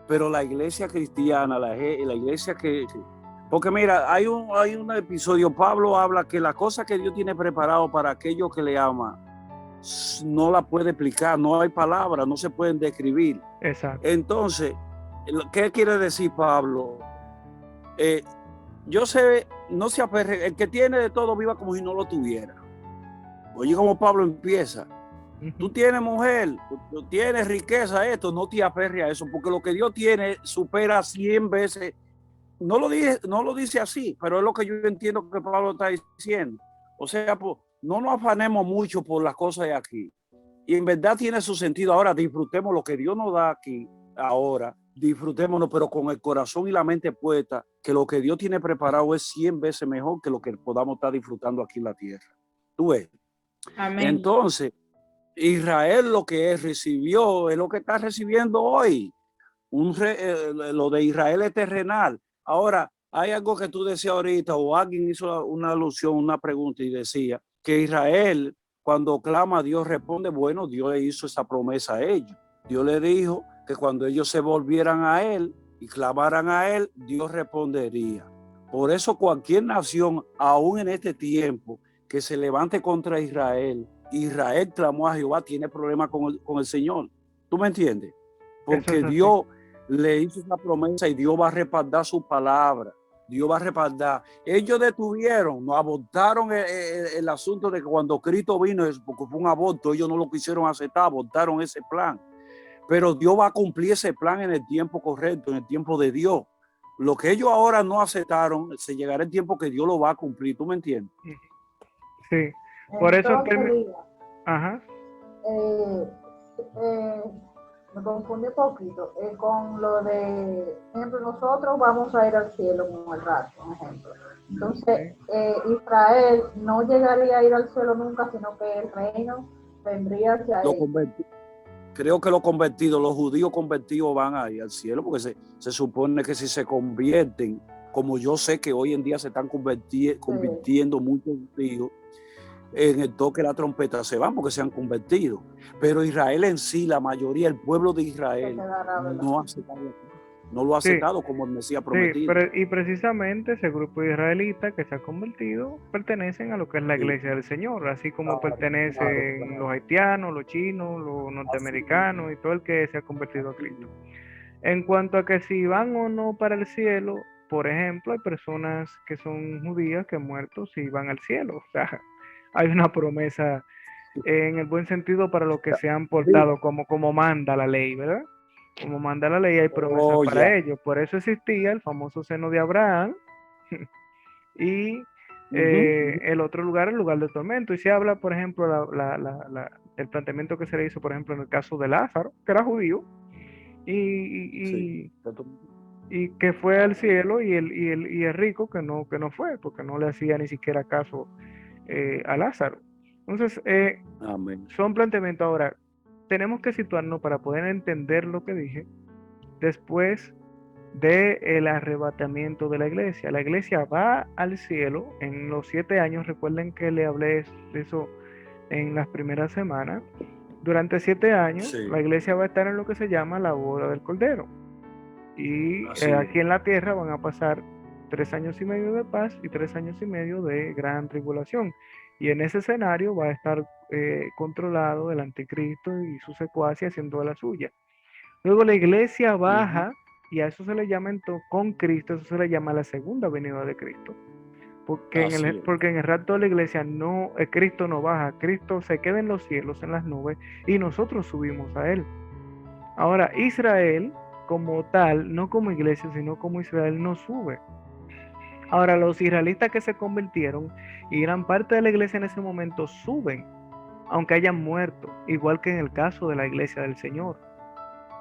pero la iglesia cristiana, la iglesia que... Porque mira, hay un episodio, Pablo habla que las cosas que Dios tiene preparado para aquellos que le aman, no la puede explicar, no hay palabras, no se pueden describir. Exacto. Entonces, ¿qué quiere decir Pablo? Yo sé, no se aferre, el que tiene de todo viva como si no lo tuviera. Oye, como Pablo empieza. Tú tienes mujer, tú tienes riqueza, esto, no te aferres a eso, porque lo que Dios tiene supera 100 veces. No lo dice así, pero es lo que yo entiendo que Pablo está diciendo. O sea, pues, no nos afanemos mucho por las cosas de aquí. Y en verdad tiene su sentido. Ahora disfrutemos lo que Dios nos da aquí, ahora, disfrutémonos, pero con el corazón y la mente puesta, que lo que Dios tiene preparado es 100 veces mejor que lo que podamos estar disfrutando aquí en la tierra. ¿Tú ves? Amén. Entonces, Israel lo que recibió es lo que está recibiendo hoy. Lo de Israel es terrenal. Ahora, hay algo que tú decías ahorita, o alguien hizo una alusión, una pregunta y decía que Israel, cuando clama a Dios, responde. Bueno, Dios le hizo esa promesa a ellos. Dios le dijo que cuando ellos se volvieran a Él y clamaran a Él, Dios respondería. Por eso cualquier nación, aún en este tiempo, que se levante contra Israel, Israel clamó a Jehová, tiene problemas con el Señor. ¿Tú me entiendes? Porque Dios le hizo esa promesa y Dios va a respaldar su palabra. Dios va a respaldar. Ellos detuvieron, no abortaron el asunto de que cuando Cristo vino, porque fue un aborto, ellos no lo quisieron aceptar, abortaron ese plan. Pero Dios va a cumplir ese plan en el tiempo correcto, en el tiempo de Dios. Lo que ellos ahora no aceptaron, se llegará el tiempo que Dios lo va a cumplir. ¿Tú me entiendes? Sí. Por eso ajá. Me confundí un poquito con lo de, por ejemplo, nosotros vamos a ir al cielo con el rato, por ejemplo. Entonces, Israel no llegaría a ir al cielo nunca, sino que el reino vendría hacia él. Creo que los convertidos, los judíos convertidos van a ir al cielo, porque se supone que si se convierten, como yo sé que hoy en día se están convirtiendo muchos judíos, en el toque de la trompeta se van porque se han convertido. Pero Israel en sí, la mayoría, el pueblo de Israel, no hace nada. no lo ha Sí. aceptado como el Mesías Sí, prometido. y precisamente ese grupo israelita que se ha convertido pertenecen a lo que es la Sí. iglesia del Señor, así como Claro, pertenecen claro. los haitianos, los chinos, los Así norteamericanos y todo el que se ha convertido a Así Cristo. En cuanto a que si van o no para el cielo, por ejemplo, hay personas que son judías que muertos y van al cielo. O sea, hay una promesa en el buen sentido para los que se han Sí. portado como manda la ley, ¿verdad? Como manda la ley, hay promesas Oh, para ya. ellos. Por eso existía el famoso seno de Abraham y el otro lugar, el lugar del tormento. Y se habla, por ejemplo, el planteamiento que se le hizo, por ejemplo, en el caso de Lázaro, que era judío, y, Sí. y- y que fue al cielo, y el rico que no fue, porque no le hacía ni siquiera caso a Lázaro. Entonces, Amén. son planteamientos. Ahora, tenemos que situarnos para poder entender lo que dije después del arrebatamiento de la iglesia. La iglesia va al cielo en los 7 años. Recuerden que le hablé de eso en las primeras semanas. Durante 7 años, Sí. la iglesia va a estar en lo que se llama la boda del Cordero. Y Así aquí es. en la tierra van a pasar 3 años y medio de paz y 3 años y medio de gran tribulación. Y en ese escenario va a estar controlado el anticristo y su secuaces haciendo de la suya. Luego la iglesia baja, y a eso se le llama con Cristo, eso se le llama la segunda venida de Cristo. Así es. Porque en el rapto de la iglesia no, Cristo no baja, Cristo se queda en los cielos, en las nubes, y nosotros subimos a Él. Ahora, Israel como tal, no como iglesia, sino como Israel, no sube. Ahora, los israelitas que se convirtieron y eran parte de la iglesia en ese momento suben, aunque hayan muerto, igual que en el caso de la iglesia del Señor.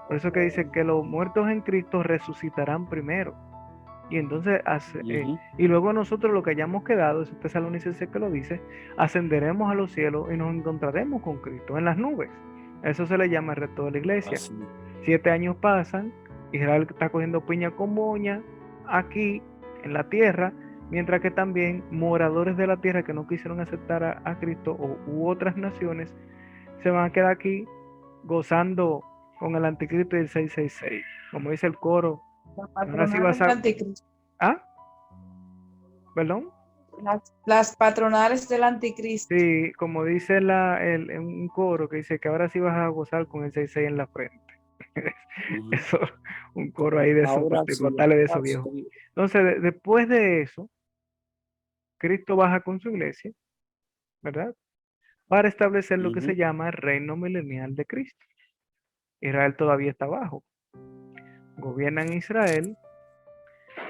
Por eso que dice que los muertos en Cristo resucitarán primero. Y entonces, y luego nosotros lo que hayamos quedado, es Tesalonicenses que lo dice, ascenderemos a los cielos y nos encontraremos con Cristo en las nubes. Eso se le llama el resto de la iglesia. Así es. 7 años pasan, Israel está cogiendo piña con moña aquí en la tierra, mientras que también moradores de la tierra que no quisieron aceptar a Cristo u otras naciones se van a quedar aquí gozando con el anticristo y el 666, como dice el coro. Ahora sí vas a... ¿Ah? ¿Perdón? Las patronales del anticristo. Sí, como dice un coro que dice que ahora sí vas a gozar con el 66 en la frente. Eso, un coro ahí de esos Ahora sí, pentecostales de esos ahora viejos. sí. Entonces, después de eso, Cristo baja con su iglesia, ¿verdad? Para establecer lo que se llama el reino milenial de Cristo. Israel todavía está abajo. Gobiernan Israel.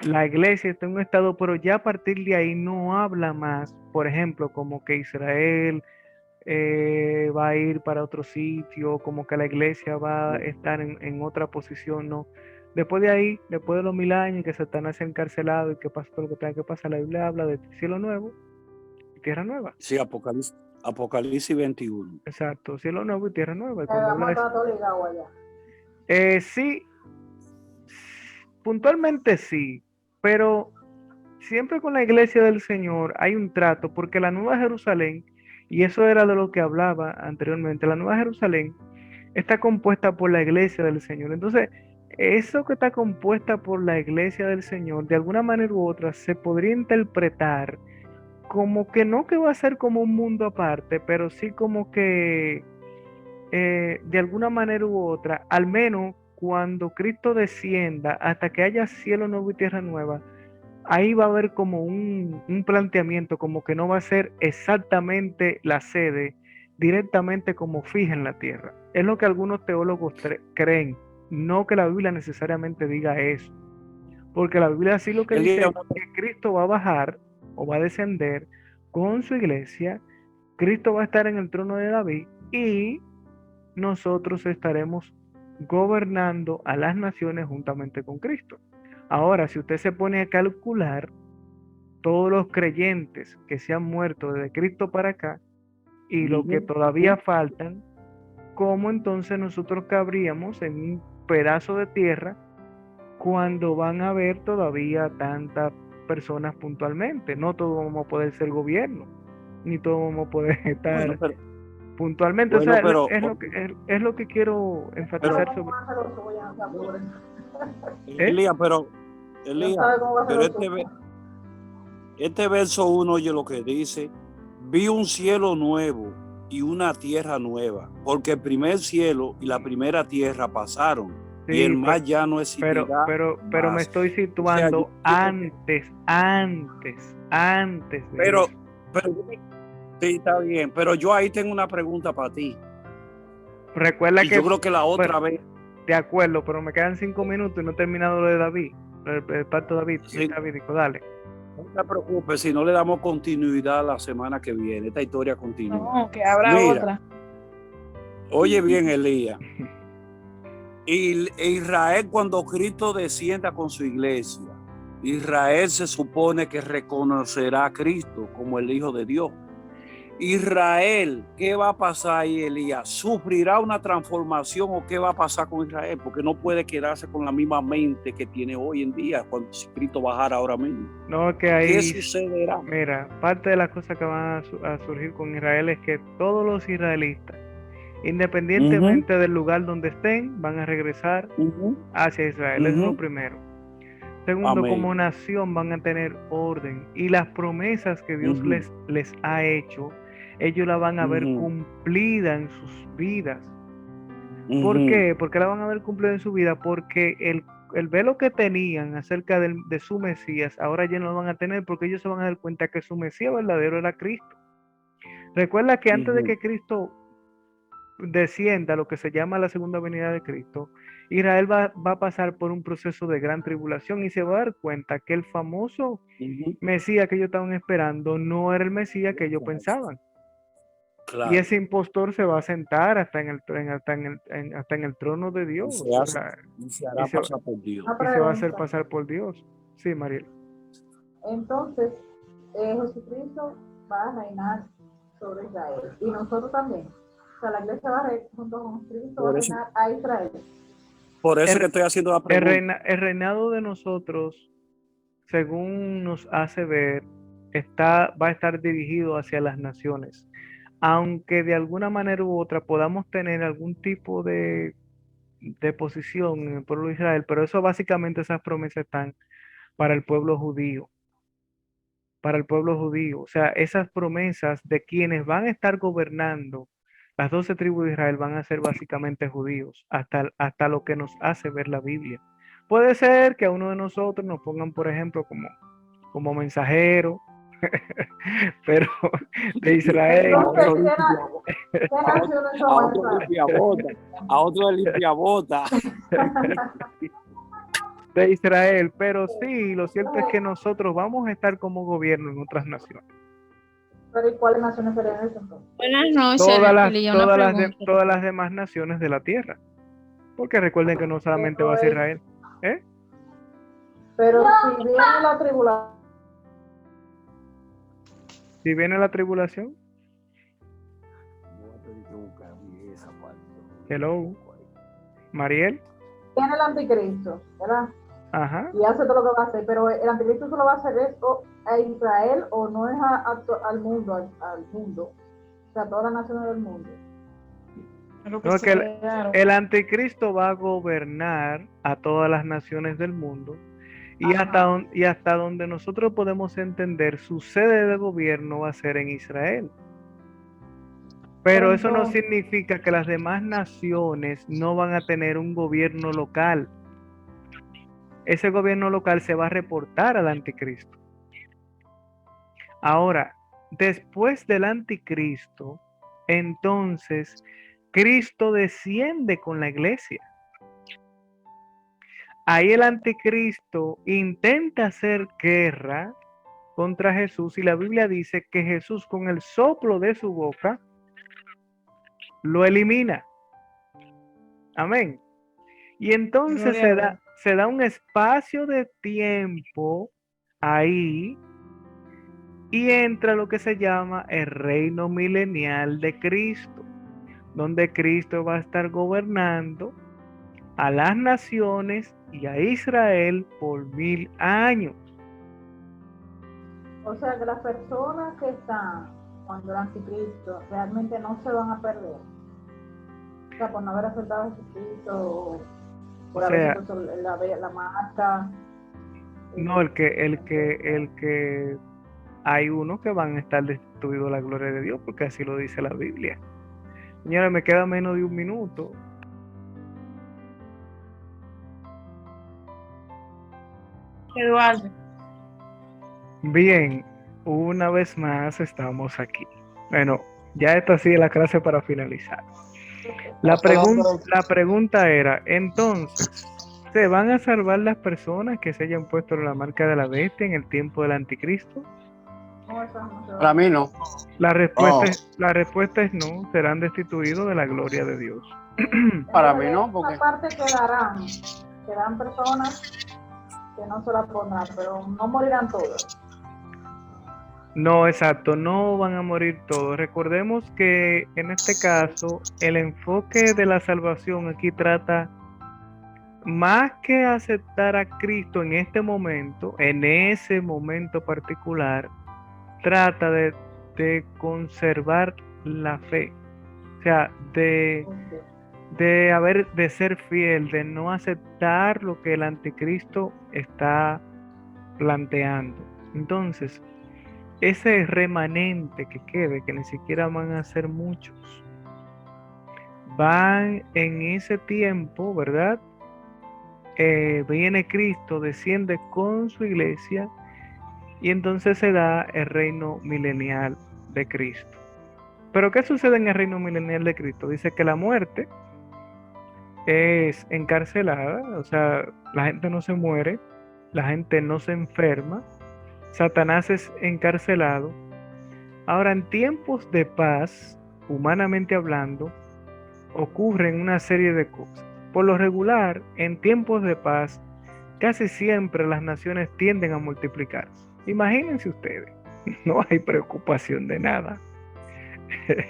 La iglesia está en un estado, pero ya a partir de ahí no habla más, por ejemplo, como que Israel va a ir para otro sitio, como que la iglesia va a estar en otra posición, no. Después de ahí, después de los 1000 años que Satanás se ha encarcelado y que pasa todo lo que tenga que pasar, la Biblia habla de cielo nuevo y tierra nueva. Sí, Apocalipsis 21. Exacto, cielo nuevo y tierra nueva. Y Vamos cuando habla a estar todo ligado allá. sí, puntualmente sí, pero siempre con la iglesia del Señor hay un trato, porque la Nueva Jerusalén, y eso era de lo que hablaba anteriormente, la Nueva Jerusalén está compuesta por la iglesia del Señor. Entonces, eso que está compuesta por la iglesia del Señor, de alguna manera u otra, se podría interpretar como que no que va a ser como un mundo aparte, pero sí como que de alguna manera u otra, al menos cuando Cristo descienda, hasta que haya cielo nuevo y tierra nueva, ahí va a haber como un planteamiento, como que no va a ser exactamente la sede directamente como fija en la tierra. Es lo que algunos teólogos creen, no que la Biblia necesariamente diga eso, porque la Biblia sí lo que dice es que Cristo va a bajar o va a descender con su iglesia, Cristo va a estar en el trono de David y nosotros estaremos gobernando a las naciones juntamente con Cristo. Ahora, si usted se pone a calcular todos los creyentes que se han muerto desde Cristo para acá y lo que todavía faltan, ¿cómo entonces nosotros cabríamos en un pedazo de tierra cuando van a haber todavía tantas personas puntualmente? No todos vamos a poder ser gobierno, ni todos vamos a poder estar puntualmente. Bueno, o sea, pero, es lo que quiero enfatizar sobre. Elías, pero, No Elías, sabe cómo va a ser pero el asunto. este verso 1 oye lo que dice: vi un cielo nuevo y una tierra nueva, porque el primer cielo y la primera tierra pasaron y el Sí, mar ya no pero, existirá pero me más. estoy O sea, yo situando entiendo que, antes de pero, eso. pero sí, está bien, pero yo ahí tengo una pregunta para ti. Recuerda Y yo que, creo que la bueno, otra vez, de acuerdo, pero me quedan 5 minutos y no he terminado lo de David, el pacto de David, sí, Davídico, dale. no te preocupes si no le damos continuidad la semana que viene. Esta historia continúa. No, que habrá Mira, otra. oye bien, Elías. Y Israel, cuando Cristo descienda con su iglesia, Israel se supone que reconocerá a Cristo como el Hijo de Dios. Israel, ¿qué va a pasar ahí, Elías? ¿Sufrirá una transformación o qué va a pasar con Israel? Porque no puede quedarse con la misma mente que tiene hoy en día cuando si Cristo bajara ahora mismo. No, que ¿Qué ahí, sucederá? mira, parte de las cosas que van a surgir con Israel es que todos los israelitas, independientemente del lugar donde estén, van a regresar hacia Israel. Eso es lo primero. Segundo, como Amén. nación van a tener orden y las promesas que Dios les ha hecho, ellos la van a ver cumplida en sus vidas. ¿Por qué? Porque la van a ver cumplida en su vida, porque el velo que tenían acerca de su Mesías, ahora ya no lo van a tener porque ellos se van a dar cuenta que su Mesías verdadero era Cristo. Recuerda que antes de que Cristo descienda, lo que se llama la segunda venida de Cristo, Israel va a pasar por un proceso de gran tribulación y se va a dar cuenta que el famoso Mesías que ellos estaban esperando no era el Mesías que ellos pensaban. Claro. Y ese impostor se va a sentar hasta en el trono de Dios. Y se hará pasar por Dios. Y se va a hacer pasar por Dios. Sí, Mariel. Entonces, Jesucristo va a reinar sobre Israel. Y nosotros también. O sea, la iglesia va a reinar junto con Cristo, va a reinar a Israel. Por eso que estoy haciendo la pregunta. El reinado de nosotros, según nos hace ver, va a estar dirigido hacia las naciones. Aunque de alguna manera u otra podamos tener algún tipo de posición en el pueblo de Israel, pero eso básicamente esas promesas están para el pueblo judío. Para el pueblo judío. O sea, esas promesas de quienes van a estar gobernando las 12 tribus de Israel van a ser básicamente judíos, hasta lo que nos hace ver la Biblia. Puede ser que a uno de nosotros nos pongan, por ejemplo, como mensajero, pero de Israel. A otro limpiabota. De Israel, pero sí, lo cierto es que nosotros vamos a estar como gobierno en otras naciones. ¿Pero y cuáles naciones serían esas entonces? Buenas noches, todas las demás naciones de la tierra. Porque recuerden que no solamente va a ser Israel. Pero si viene la tribulación. Si viene la tribulación. Hello. Mariel. Viene el anticristo, ¿verdad? Ajá. Y hace todo lo que va a hacer, pero el anticristo solo va a hacer esto a Israel o no es al mundo, al mundo, o sea, a todas las naciones del mundo. No, que el anticristo va a gobernar a todas las naciones del mundo y hasta donde nosotros podemos entender, su sede de gobierno va a ser en Israel. Pero eso no significa que las demás naciones no van a tener un gobierno local. Ese gobierno local se va a reportar al anticristo. Ahora, después del anticristo, entonces Cristo desciende con la iglesia. Ahí el anticristo intenta hacer guerra contra Jesús y la Biblia dice que Jesús con el soplo de su boca lo elimina. Amén. Y entonces se da un espacio de tiempo ahí y entra lo que se llama el reino milenial de Cristo, donde Cristo va a estar gobernando a las naciones y a Israel por 1000 años. O sea que las personas que están cuando el anticristo realmente no se van a perder. O sea, por no haber aceptado a Jesucristo Por a veces la marca. No, el que hay unos que van a estar destituidos de la gloria de Dios, porque así lo dice la Biblia. Señora, me queda menos de un minuto. Eduardo. Bien, una vez más estamos aquí. Bueno, ya esta sí es la clase para finalizar. La pregunta era, entonces, ¿se van a salvar las personas que se hayan puesto la marca de la bestia en el tiempo del anticristo? Para mí no. La respuesta es no, serán destituidos de la gloria de Dios. Para mí no, porque Aparte quedarán personas que no se la pondrán, pero no morirán todos. No, exacto, no van a morir todos. Recordemos que en este caso el enfoque de la salvación aquí trata más que aceptar a Cristo en este momento, en ese momento particular, trata de conservar la fe, o sea, de ser fiel, de no aceptar lo que el anticristo está planteando. Entonces, ese remanente que quede, que ni siquiera van a ser muchos, van en ese tiempo, ¿verdad? Viene Cristo, desciende con su iglesia y entonces se da el reino milenial de Cristo. Pero ¿qué sucede en el reino milenial de Cristo? Dice que la muerte es encarcelada, o sea, la gente no se muere, la gente no se enferma, Satanás es encarcelado. Ahora, en tiempos de paz, humanamente hablando, ocurren una serie de cosas. Por lo regular, en tiempos de paz, casi siempre las naciones tienden a multiplicarse. Imagínense ustedes, no hay preocupación de nada.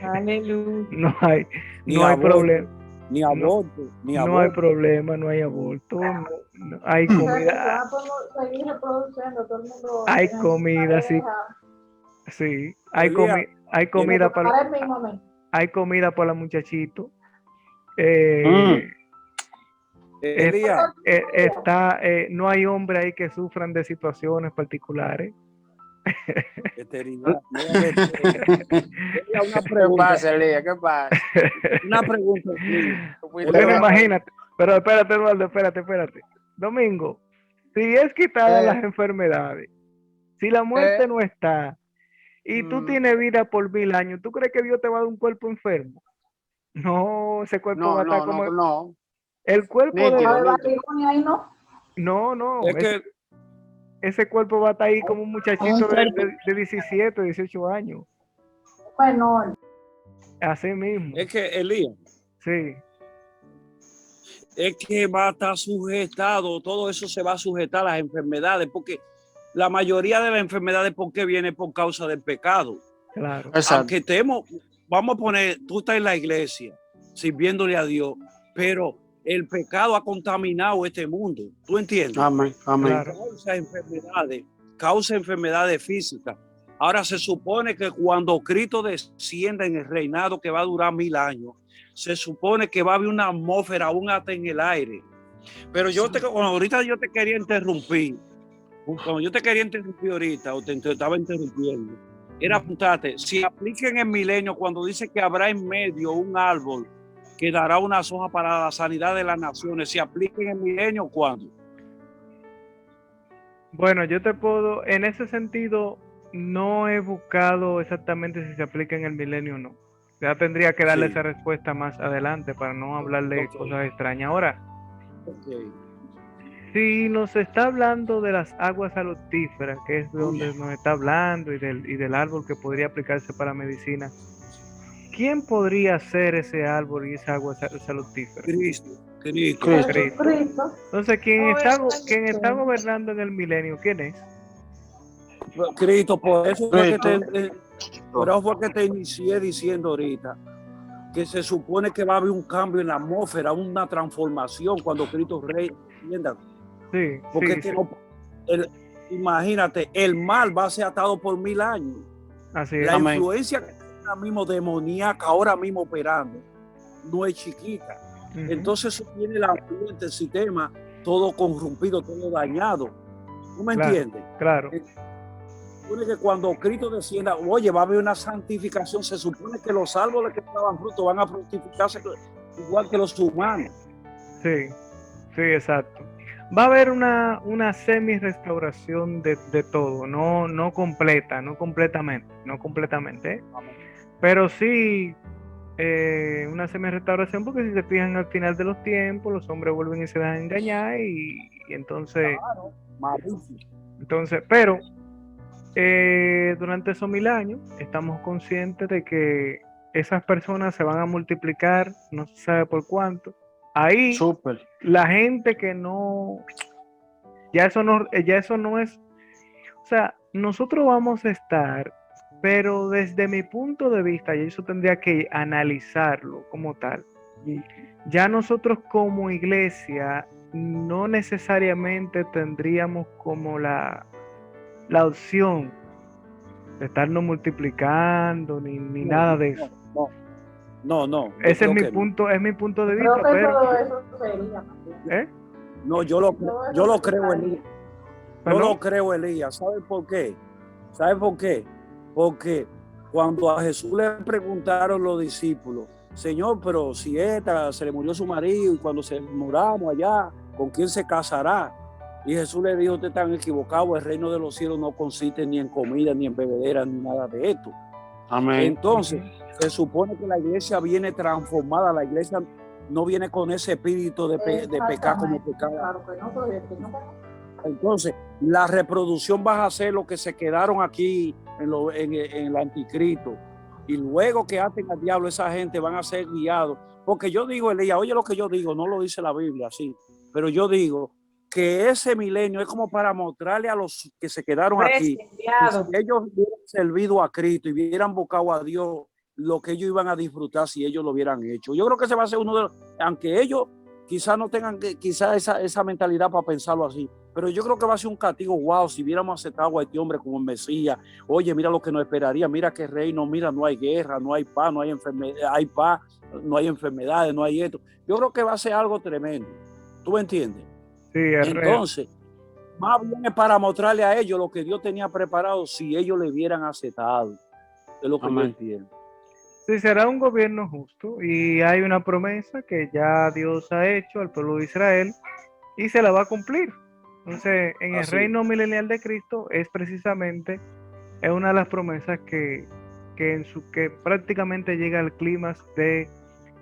Aleluya. No hay problema. Ni aborto, ni No aborto. hay problema, no hay aborto, no hay comida. Seguir reproduciendo, todo el mundo Hay tiene comida, su sí. pareja. Sí, Elías, hay comida para Para el mismo momento. hay comida para los muchachitos. Elías, No hay hombres ahí que sufran de situaciones particulares. eternidad. Elías, una ¿qué pregunta. pasa, Elías? ¿Qué pasa? Una pregunta. Elías. Bueno, imagínate, pero espérate, Eduardo, espérate. Domingo, si es quitada las enfermedades, si la muerte no está, y tú tienes vida por 1000 años, ¿tú crees que Dios te va a dar un cuerpo enfermo? No, ese cuerpo va a estar como... No. El cuerpo de... A ver, Babilonia ahí no. No, Es que ese cuerpo va a estar ahí como un muchachito de 17, 18 años. Bueno, Así mismo. es que Elías, Sí. es que va a estar sujetado, todo eso se va a sujetar a las enfermedades, porque la mayoría de las enfermedades, ¿por qué viene? Por causa del pecado. Claro. Exacto. Aunque vamos a poner, tú estás en la iglesia, sirviéndole a Dios, pero el pecado ha contaminado este mundo, ¿tú entiendes? Amén. Claro. Causa enfermedades físicas. Ahora se supone que cuando Cristo descienda en el reinado que va a durar 1000 años, se supone que va a haber una atmósfera aún hasta en el aire. Pero ahorita yo te quería interrumpir. Cuando yo te quería interrumpir ahorita, o te estaba interrumpiendo, era preguntarte, si aplica en el milenio cuando dice que habrá en medio un árbol que dará unas hojas para la sanidad de las naciones, si aplica en el milenio, ¿cuándo? Bueno, yo te puedo, en ese sentido, no he buscado exactamente si se aplica en el milenio o no. Ya tendría que darle Sí. esa respuesta más adelante para no hablar de Ok. cosas extrañas. Ahora, Okay. si nos está hablando de las aguas salutíferas, que es de donde nos está hablando, y del árbol que podría aplicarse para medicina, ¿quién podría ser ese árbol y esa agua salutífera? Cristo. Cristo. Entonces, ¿quién está gobernando en el milenio? ¿Quién es? Cristo, por eso fue Cristo. que te inicié diciendo ahorita que se supone que va a haber un cambio en la atmósfera, una transformación cuando Cristo Rey entienda. Sí, Porque sí, sí. Imagínate, el mal va a ser atado por 1000 años. Así es. La Amén. influencia que está ahora mismo demoníaca, ahora mismo operando, no es chiquita. Ujú. Entonces eso tiene el ambiente, el sistema, todo corrompido, todo dañado. ¿Tú me Claro, entiendes? claro. Se supone que cuando Cristo descienda, oye, va a haber una santificación. Se supone que los árboles que daban fruto van a fructificarse igual que los humanos. Sí, sí, exacto. Va a haber una semi-restauración de todo, no completa, no completamente, ¿eh? Pero sí una semi-restauración, porque si se fijan al final de los tiempos, los hombres vuelven y se dejan engañar y Malísimo. pero durante esos 1000 años estamos conscientes de que esas personas se van a multiplicar, no se sabe por cuánto. Ahí Súper. la gente que no, ya eso no es, o sea, nosotros vamos a estar, pero desde mi punto de vista, y eso tendría que analizarlo como tal. Ya nosotros como iglesia no necesariamente tendríamos como la opción de estarnos multiplicando ni No, nada de eso. no, yo Ese creo que no. es mi punto de Creo vista, que pero todo eso sería también. ¿eh? No, yo Todo eso lo se creo, quitaría. Elías. Yo ¿Perdón? lo creo, Elías. ¿Sabe por qué? ¿Sabe por qué? Porque cuando a Jesús le preguntaron los discípulos, Señor, pero si esta se le murió su marido y cuando se muramos allá, ¿con quién se casará? Y Jesús le dijo, ustedes están equivocados, el reino de los cielos no consiste ni en comida, ni en bebedera, ni nada de esto. Amén. Entonces, se supone que la iglesia viene transformada, la iglesia no viene con ese espíritu de pecar como Exactamente. pecaba. Claro que no, pero yo entiendo que no. Entonces, la reproducción va a ser lo que se quedaron aquí en el anticristo. Y luego que aten al diablo, esa gente van a ser guiados. Porque yo digo, Elías, oye lo que yo digo, no lo dice la Biblia así, pero yo digo que ese milenio es como para mostrarle a los que se quedaron aquí, que Prestigiado. si ellos hubieran servido a Cristo y hubieran buscado a Dios, lo que ellos iban a disfrutar si ellos lo hubieran hecho. Yo creo que ese va a ser uno de los, aunque ellos quizás no tengan quizás esa mentalidad para pensarlo así, pero yo creo que va a ser un castigo, wow, si hubiéramos aceptado a este hombre como Mesías. Oye, mira lo que nos esperaría, mira qué reino, mira, no hay guerra, no hay paz, no hay enfermedad, hay paz, no hay enfermedades, no hay esto. Yo creo que va a ser algo tremendo. ¿Tú me entiendes? Sí, es real. Entonces, más bien es para mostrarle a ellos lo que Dios tenía preparado si ellos le hubieran aceptado. Es lo que yo Amén. entiendo. Sí, será un gobierno justo y hay una promesa que ya Dios ha hecho al pueblo de Israel y se la va a cumplir. Entonces, en el Así. reino milenial de Cristo es precisamente es una de las promesas que prácticamente llega al clímax de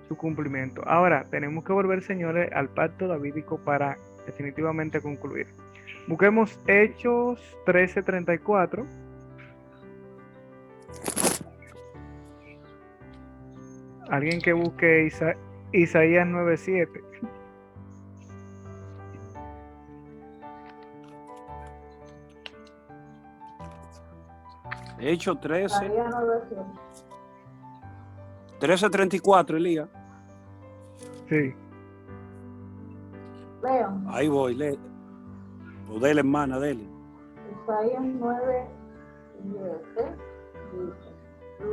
su cumplimiento. Ahora, tenemos que volver, señores, al pacto davídico para definitivamente concluir. Busquemos Hechos 13:34. Alguien que busque Isaías 9:7. Hechos 13, Isaías 9:7. 13:34, Elías. Sí. Leo. Ahí voy, lee. O dele, hermana, dele. Isaías 9:7 dice: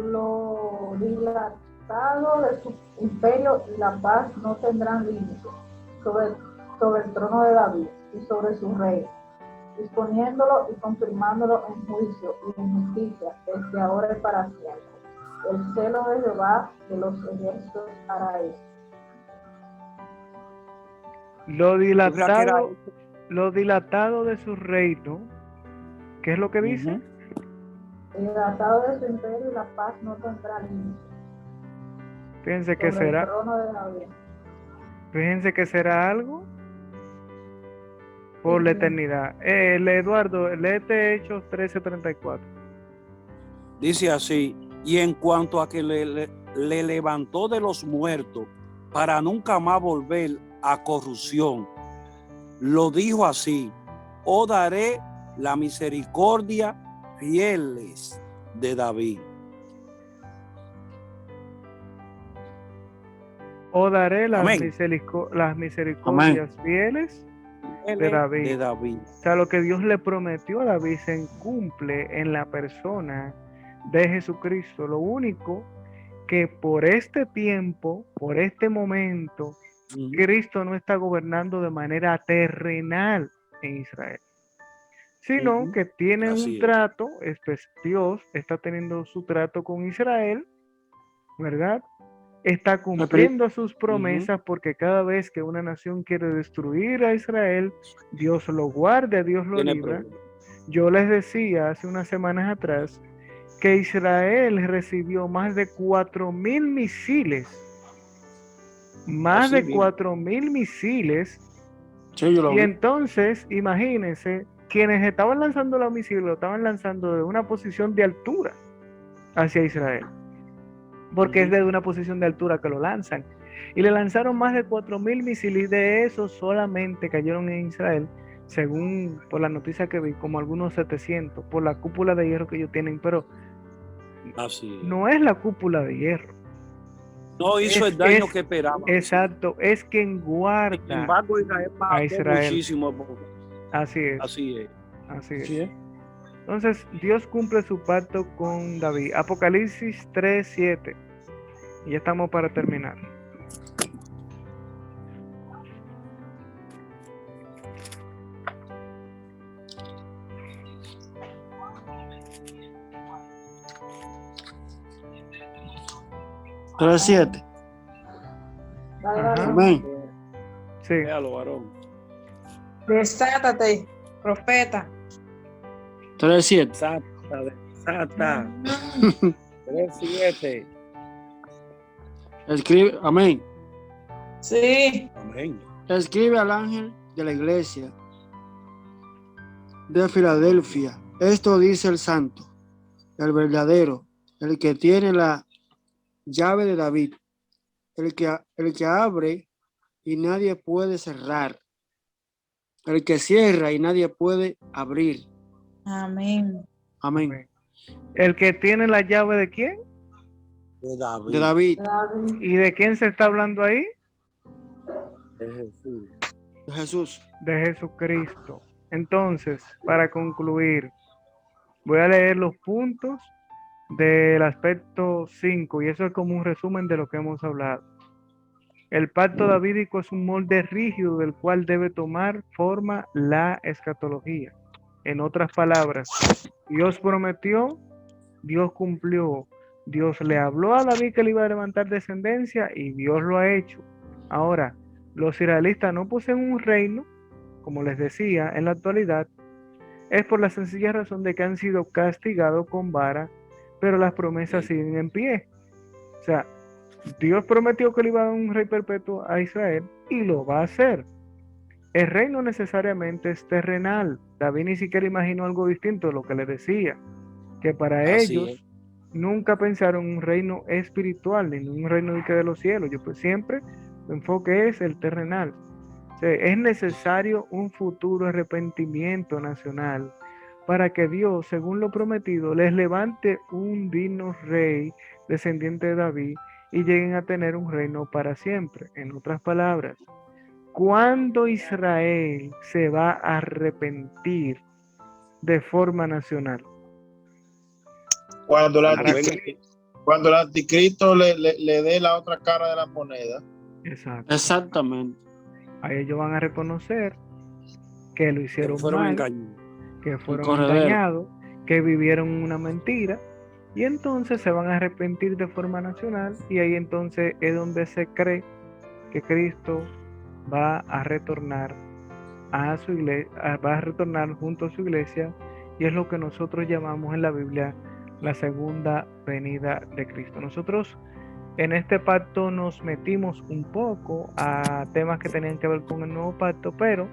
lo dilatado de su imperio y la paz no tendrán límite sobre el trono de David y sobre su reino, disponiéndolo y confirmándolo en juicio y en justicia desde ahora y para siempre. El celo de Jehová de los ejércitos hará esto. Lo dilatado de su reino, ¿qué es lo que dice? Uh-huh. El dilatado de su imperio y la paz no tendrá límite. Fíjense que sobre el será. trono de David. Fíjense que será algo por la eternidad. Eduardo, léete Hechos 13:34. Dice así, y en cuanto a que le levantó de los muertos para nunca más volver a corrupción, lo dijo así: os daré la misericordia fieles de David. O daré las Amén. misericordias fieles de David. O sea, lo que Dios le prometió a David se cumple en la persona de Jesucristo. Lo único que por este tiempo, por este momento, Cristo no está gobernando de manera terrenal en Israel, sino que tiene Así un es. trato, Dios está teniendo su trato con Israel, ¿verdad? Está cumpliendo sus promesas porque cada vez que una nación quiere destruir a Israel, Dios lo guarda, Dios lo Tiene libra. problema. Yo les decía hace unas semanas atrás que Israel recibió más de 4.000 misiles, más Así de mismo. 4.000 misiles, Sí, yo lo y vi. entonces imagínense, quienes estaban lanzando los misiles lo estaban lanzando de una posición de altura hacia Israel, porque es desde una posición de altura que lo lanzan. Y le lanzaron más de 4.000 misiles y de esos solamente cayeron en Israel, según por la noticia que vi, como algunos 700, por la cúpula de hierro que ellos tienen, pero Así es. no es la cúpula de hierro. No hizo el daño Es que esperaban. exacto, es quien Sin guarda embargo, Israel a mató Israel. muchísimo. Así es, Así es. así es. Sí, ¿eh? Entonces, Dios cumple su pacto con David. Apocalipsis 3:7. Y ya estamos para terminar. Tres, siete. Dale, Ajá. dale. Amén. Sí. Véalo, varón. Desátate, profeta. 3:7. Sata. 3:7. Escribe, amén. Sí. Amén. Escribe al ángel de la iglesia de Filadelfia. Esto dice el santo, el verdadero, el que tiene la llave de David, el que abre y nadie puede cerrar, el que cierra y nadie puede abrir. Amén. Amén. Amén. El que tiene la llave de quién De David. De David, David. y de quién se está hablando ahí, De Jesús. de Jesús. de Jesucristo. Entonces, para concluir, voy a leer los puntos del aspecto 5 y eso es como un resumen de lo que hemos hablado. El pacto davídico es un molde rígido del cual debe tomar forma la escatología. En otras palabras, Dios prometió, Dios cumplió, Dios le habló a David que le iba a levantar descendencia y Dios lo ha hecho. Ahora, los israelitas no poseen un reino, como les decía, en la actualidad, es por la sencilla razón de que han sido castigados con vara, pero las promesas siguen en pie. O sea, Dios prometió que le iba a dar un rey perpetuo a Israel y lo va a hacer. El reino necesariamente es terrenal. David ni siquiera imaginó algo distinto de lo que le decía, que para Así ellos es. nunca pensaron en un reino espiritual, ni en un reino de los cielos. Yo pues siempre mi enfoque es el terrenal. O sea, es necesario un futuro arrepentimiento nacional para que Dios, según lo prometido, les levante un digno rey descendiente de David y lleguen a tener un reino para siempre. En otras palabras, ¿cuándo Israel se va a arrepentir de forma nacional? Cuando el Cuando venga- cuando el anticristo le dé la otra cara de la moneda. Exacto. Exactamente. Ahí ellos van a reconocer que lo hicieron fueron mal, engañados. que fueron corredero. engañados, que vivieron una mentira, y entonces se van a arrepentir de forma nacional, y ahí entonces es donde se cree que Cristo va a retornar a su iglesia, va a retornar junto a su iglesia, y es lo que nosotros llamamos en la Biblia la segunda venida de Cristo. Nosotros en este pacto nos metimos un poco a temas que tenían que ver con el nuevo pacto, pero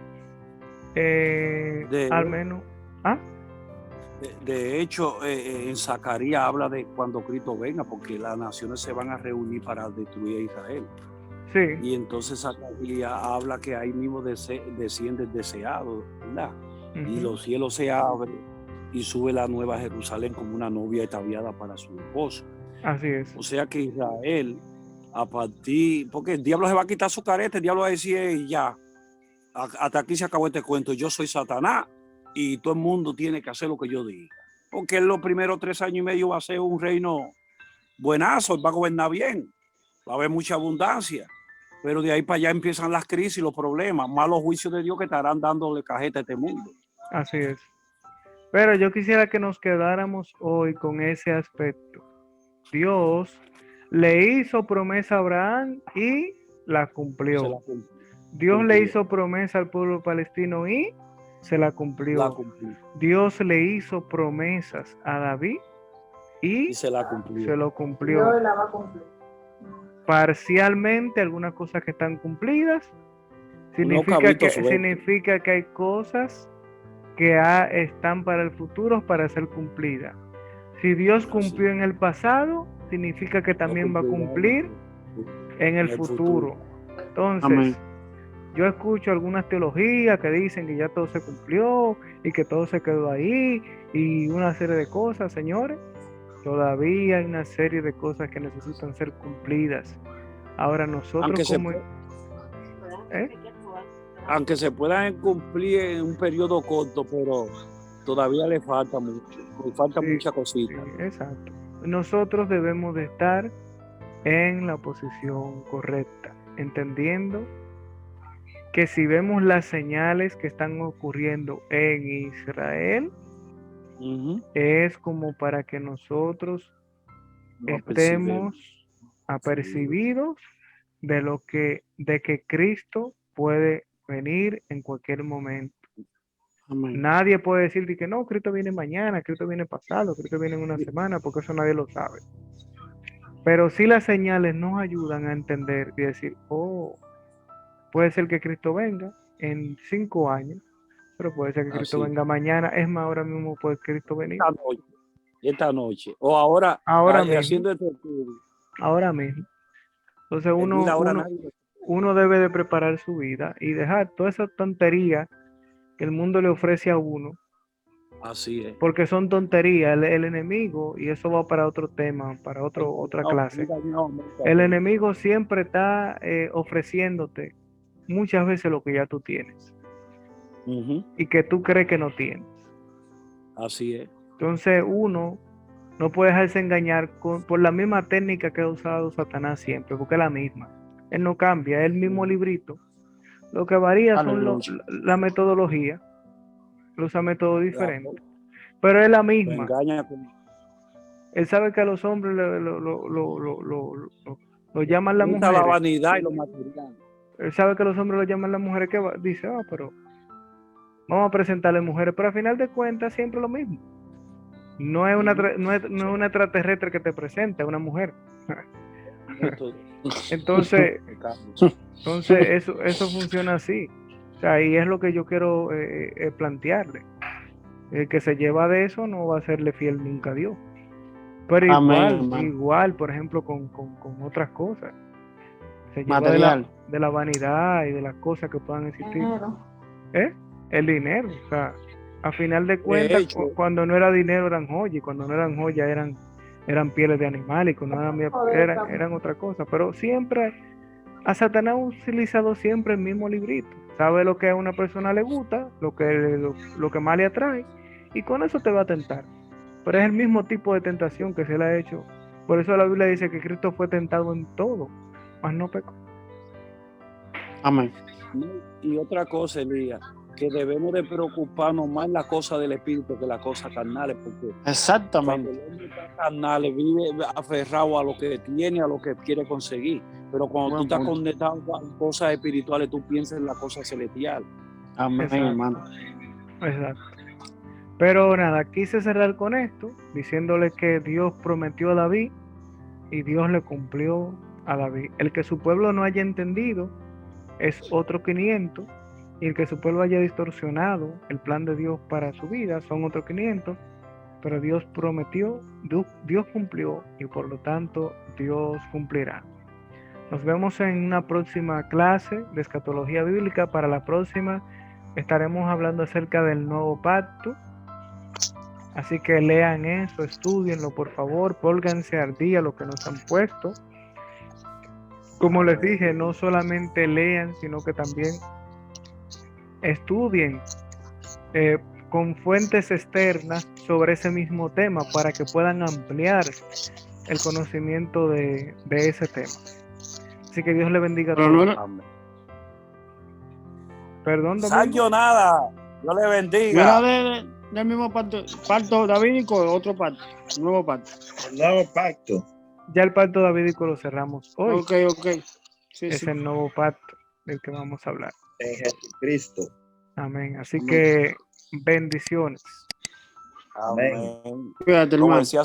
al menos... ¿Ah? De hecho, en Zacarías habla de cuando Cristo venga, porque las naciones se van a reunir para destruir a Israel. Sí. Y entonces Zacarías habla que ahí mismo desciende el deseado, ¿verdad? Y los cielos se abren y sube la nueva Jerusalén como una novia ataviada para su esposo. Así es. O sea que Israel, a partir, porque el diablo se va a quitar su careta, el diablo va a decir, ya, hasta aquí se acabó este cuento, yo soy Satanás y todo el mundo tiene que hacer lo que yo diga. Porque en los primeros 3 años y medio va a ser un reino buenazo, va a gobernar bien, va a haber mucha abundancia. pero de ahí para allá empiezan las crisis y los problemas, más los juicios de Dios que estarán dándole cajeta a este mundo. Así es. Pero yo quisiera que nos quedáramos hoy con ese aspecto. Dios le hizo promesa a Abraham y la cumplió. Se la cumplió. Dios le hizo promesa al pueblo palestino y se la cumplió. La cumplió. Dios le hizo promesas a David y Y se la cumplió. se lo Dios cumplió. la va a cumplir. Parcialmente, algunas cosas que están cumplidas. Significa, cabito que, suelto. significa que hay cosas que están para el futuro para ser cumplidas. Si Dios cumplió en el pasado, significa que también va a cumplir en el futuro. Entonces, Amén. yo escucho algunas teologías que dicen que ya todo se cumplió y que todo se quedó ahí y una serie de cosas, señores. Todavía hay una serie de cosas que necesitan ser cumplidas. Ahora nosotros Aunque se como... Aunque se puedan cumplir en un periodo corto, pero todavía le falta mucho, le falta Sí, mucha sí, cosita. exacto. Nosotros debemos de estar en la posición correcta, entendiendo que si vemos las señales que están ocurriendo en Israel, Ujú. es como para que nosotros No estemos apercibidos de que Cristo puede venir en cualquier momento. Amén. Nadie puede decir de que no, Cristo viene mañana, Cristo viene pasado, Cristo viene en una semana, porque eso nadie lo sabe. Pero sí las señales nos ayudan a entender y decir, oh, puede ser que Cristo venga en 5 años, pero puede ser que Cristo Así. venga mañana. Es más, ahora mismo puede Cristo venir. Esta noche. O ahora Mismo. haciendo este estudio. Ahora mismo. Entonces Mira, ahora nadie- uno debe de preparar su vida y dejar toda esa tontería que el mundo le ofrece a uno, Así es. porque son tonterías. El enemigo, y eso va para otro tema, para otra clase. El enemigo siempre está ofreciéndote muchas veces lo que ya tú tienes Ujú. y que tú crees que no tienes. Así es. Entonces uno no puede dejarse engañar por la misma técnica que ha usado Satanás siempre, porque es la misma. Él no cambia, es el mismo librito. Lo que varía son Aleluya. la metodología. Él usa métodos diferentes, pero es la Lo misma. engaña con- Él sabe que a los hombres lo llaman las gusta la mujeres. vanidad y lo material. Él sabe que los hombres lo llaman las mujeres, que dice, pero vamos a presentarle mujeres, pero al final de cuentas siempre lo mismo. No es no es una extraterrestre que te presenta, es una mujer. Entonces eso funciona así. O sea, y es lo que yo quiero plantearle. El que se lleva de eso no va a serle fiel nunca a Dios. Pero Amén, igual, por ejemplo, con otras cosas. Se lleva material. de la vanidad y de las cosas que puedan existir. Dinero. El dinero. O sea, a final de cuentas, cuando no era dinero eran joyas, y cuando no eran joyas eran pieles de animales, y cuando eran otra cosa. Pero siempre, a Satanás ha utilizado siempre el mismo librito. Sabe lo que a una persona le gusta, lo que más le atrae, y con eso te va a tentar. Pero es el mismo tipo de tentación que se le ha hecho. Por eso la Biblia dice que Cristo fue tentado en todo, mas no pecó. Amén. Y otra cosa, Elías, que debemos de preocuparnos más en las cosas del espíritu que las cosas carnales, porque Exactamente. cuando el hombre está carnal, vive aferrado a lo que tiene, a lo que quiere conseguir. Pero cuando tú estás conectado a cosas espirituales, tú piensas en las cosas celestiales. Amén, Exacto. hermano. Exacto. Pero nada, quise cerrar con esto, diciéndole que Dios prometió a David y Dios le cumplió a David. El que su pueblo no haya entendido es otro 500, y el que su pueblo haya distorsionado el plan de Dios para su vida son otros 500, pero Dios prometió, Dios cumplió, y por lo tanto Dios cumplirá. Nos vemos en una próxima clase de escatología bíblica. Para la próxima estaremos hablando acerca del nuevo pacto. Así que lean eso, estudienlo por favor, pónganse al día lo que nos han puesto. Como les dije, no solamente lean, sino que también estudien con fuentes externas sobre ese mismo tema para que puedan ampliar el conocimiento de ese tema. Así que Dios le bendiga a Pero todos. no era, Amén. Perdón, San Domingo. Jonada, Dios le no era bendiga. del mismo pacto davídico, otro pacto, nuevo pacto. El nuevo pacto. Ya el pacto davídico lo cerramos hoy. Ok, ok. Sí, Es sí. el nuevo pacto del que vamos a hablar. En Jesucristo. Amén. Así Amén. que bendiciones. Amén. Cuídate, Como hermano. decía,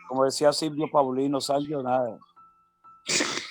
como decía Silvio Paulino, San Jonada.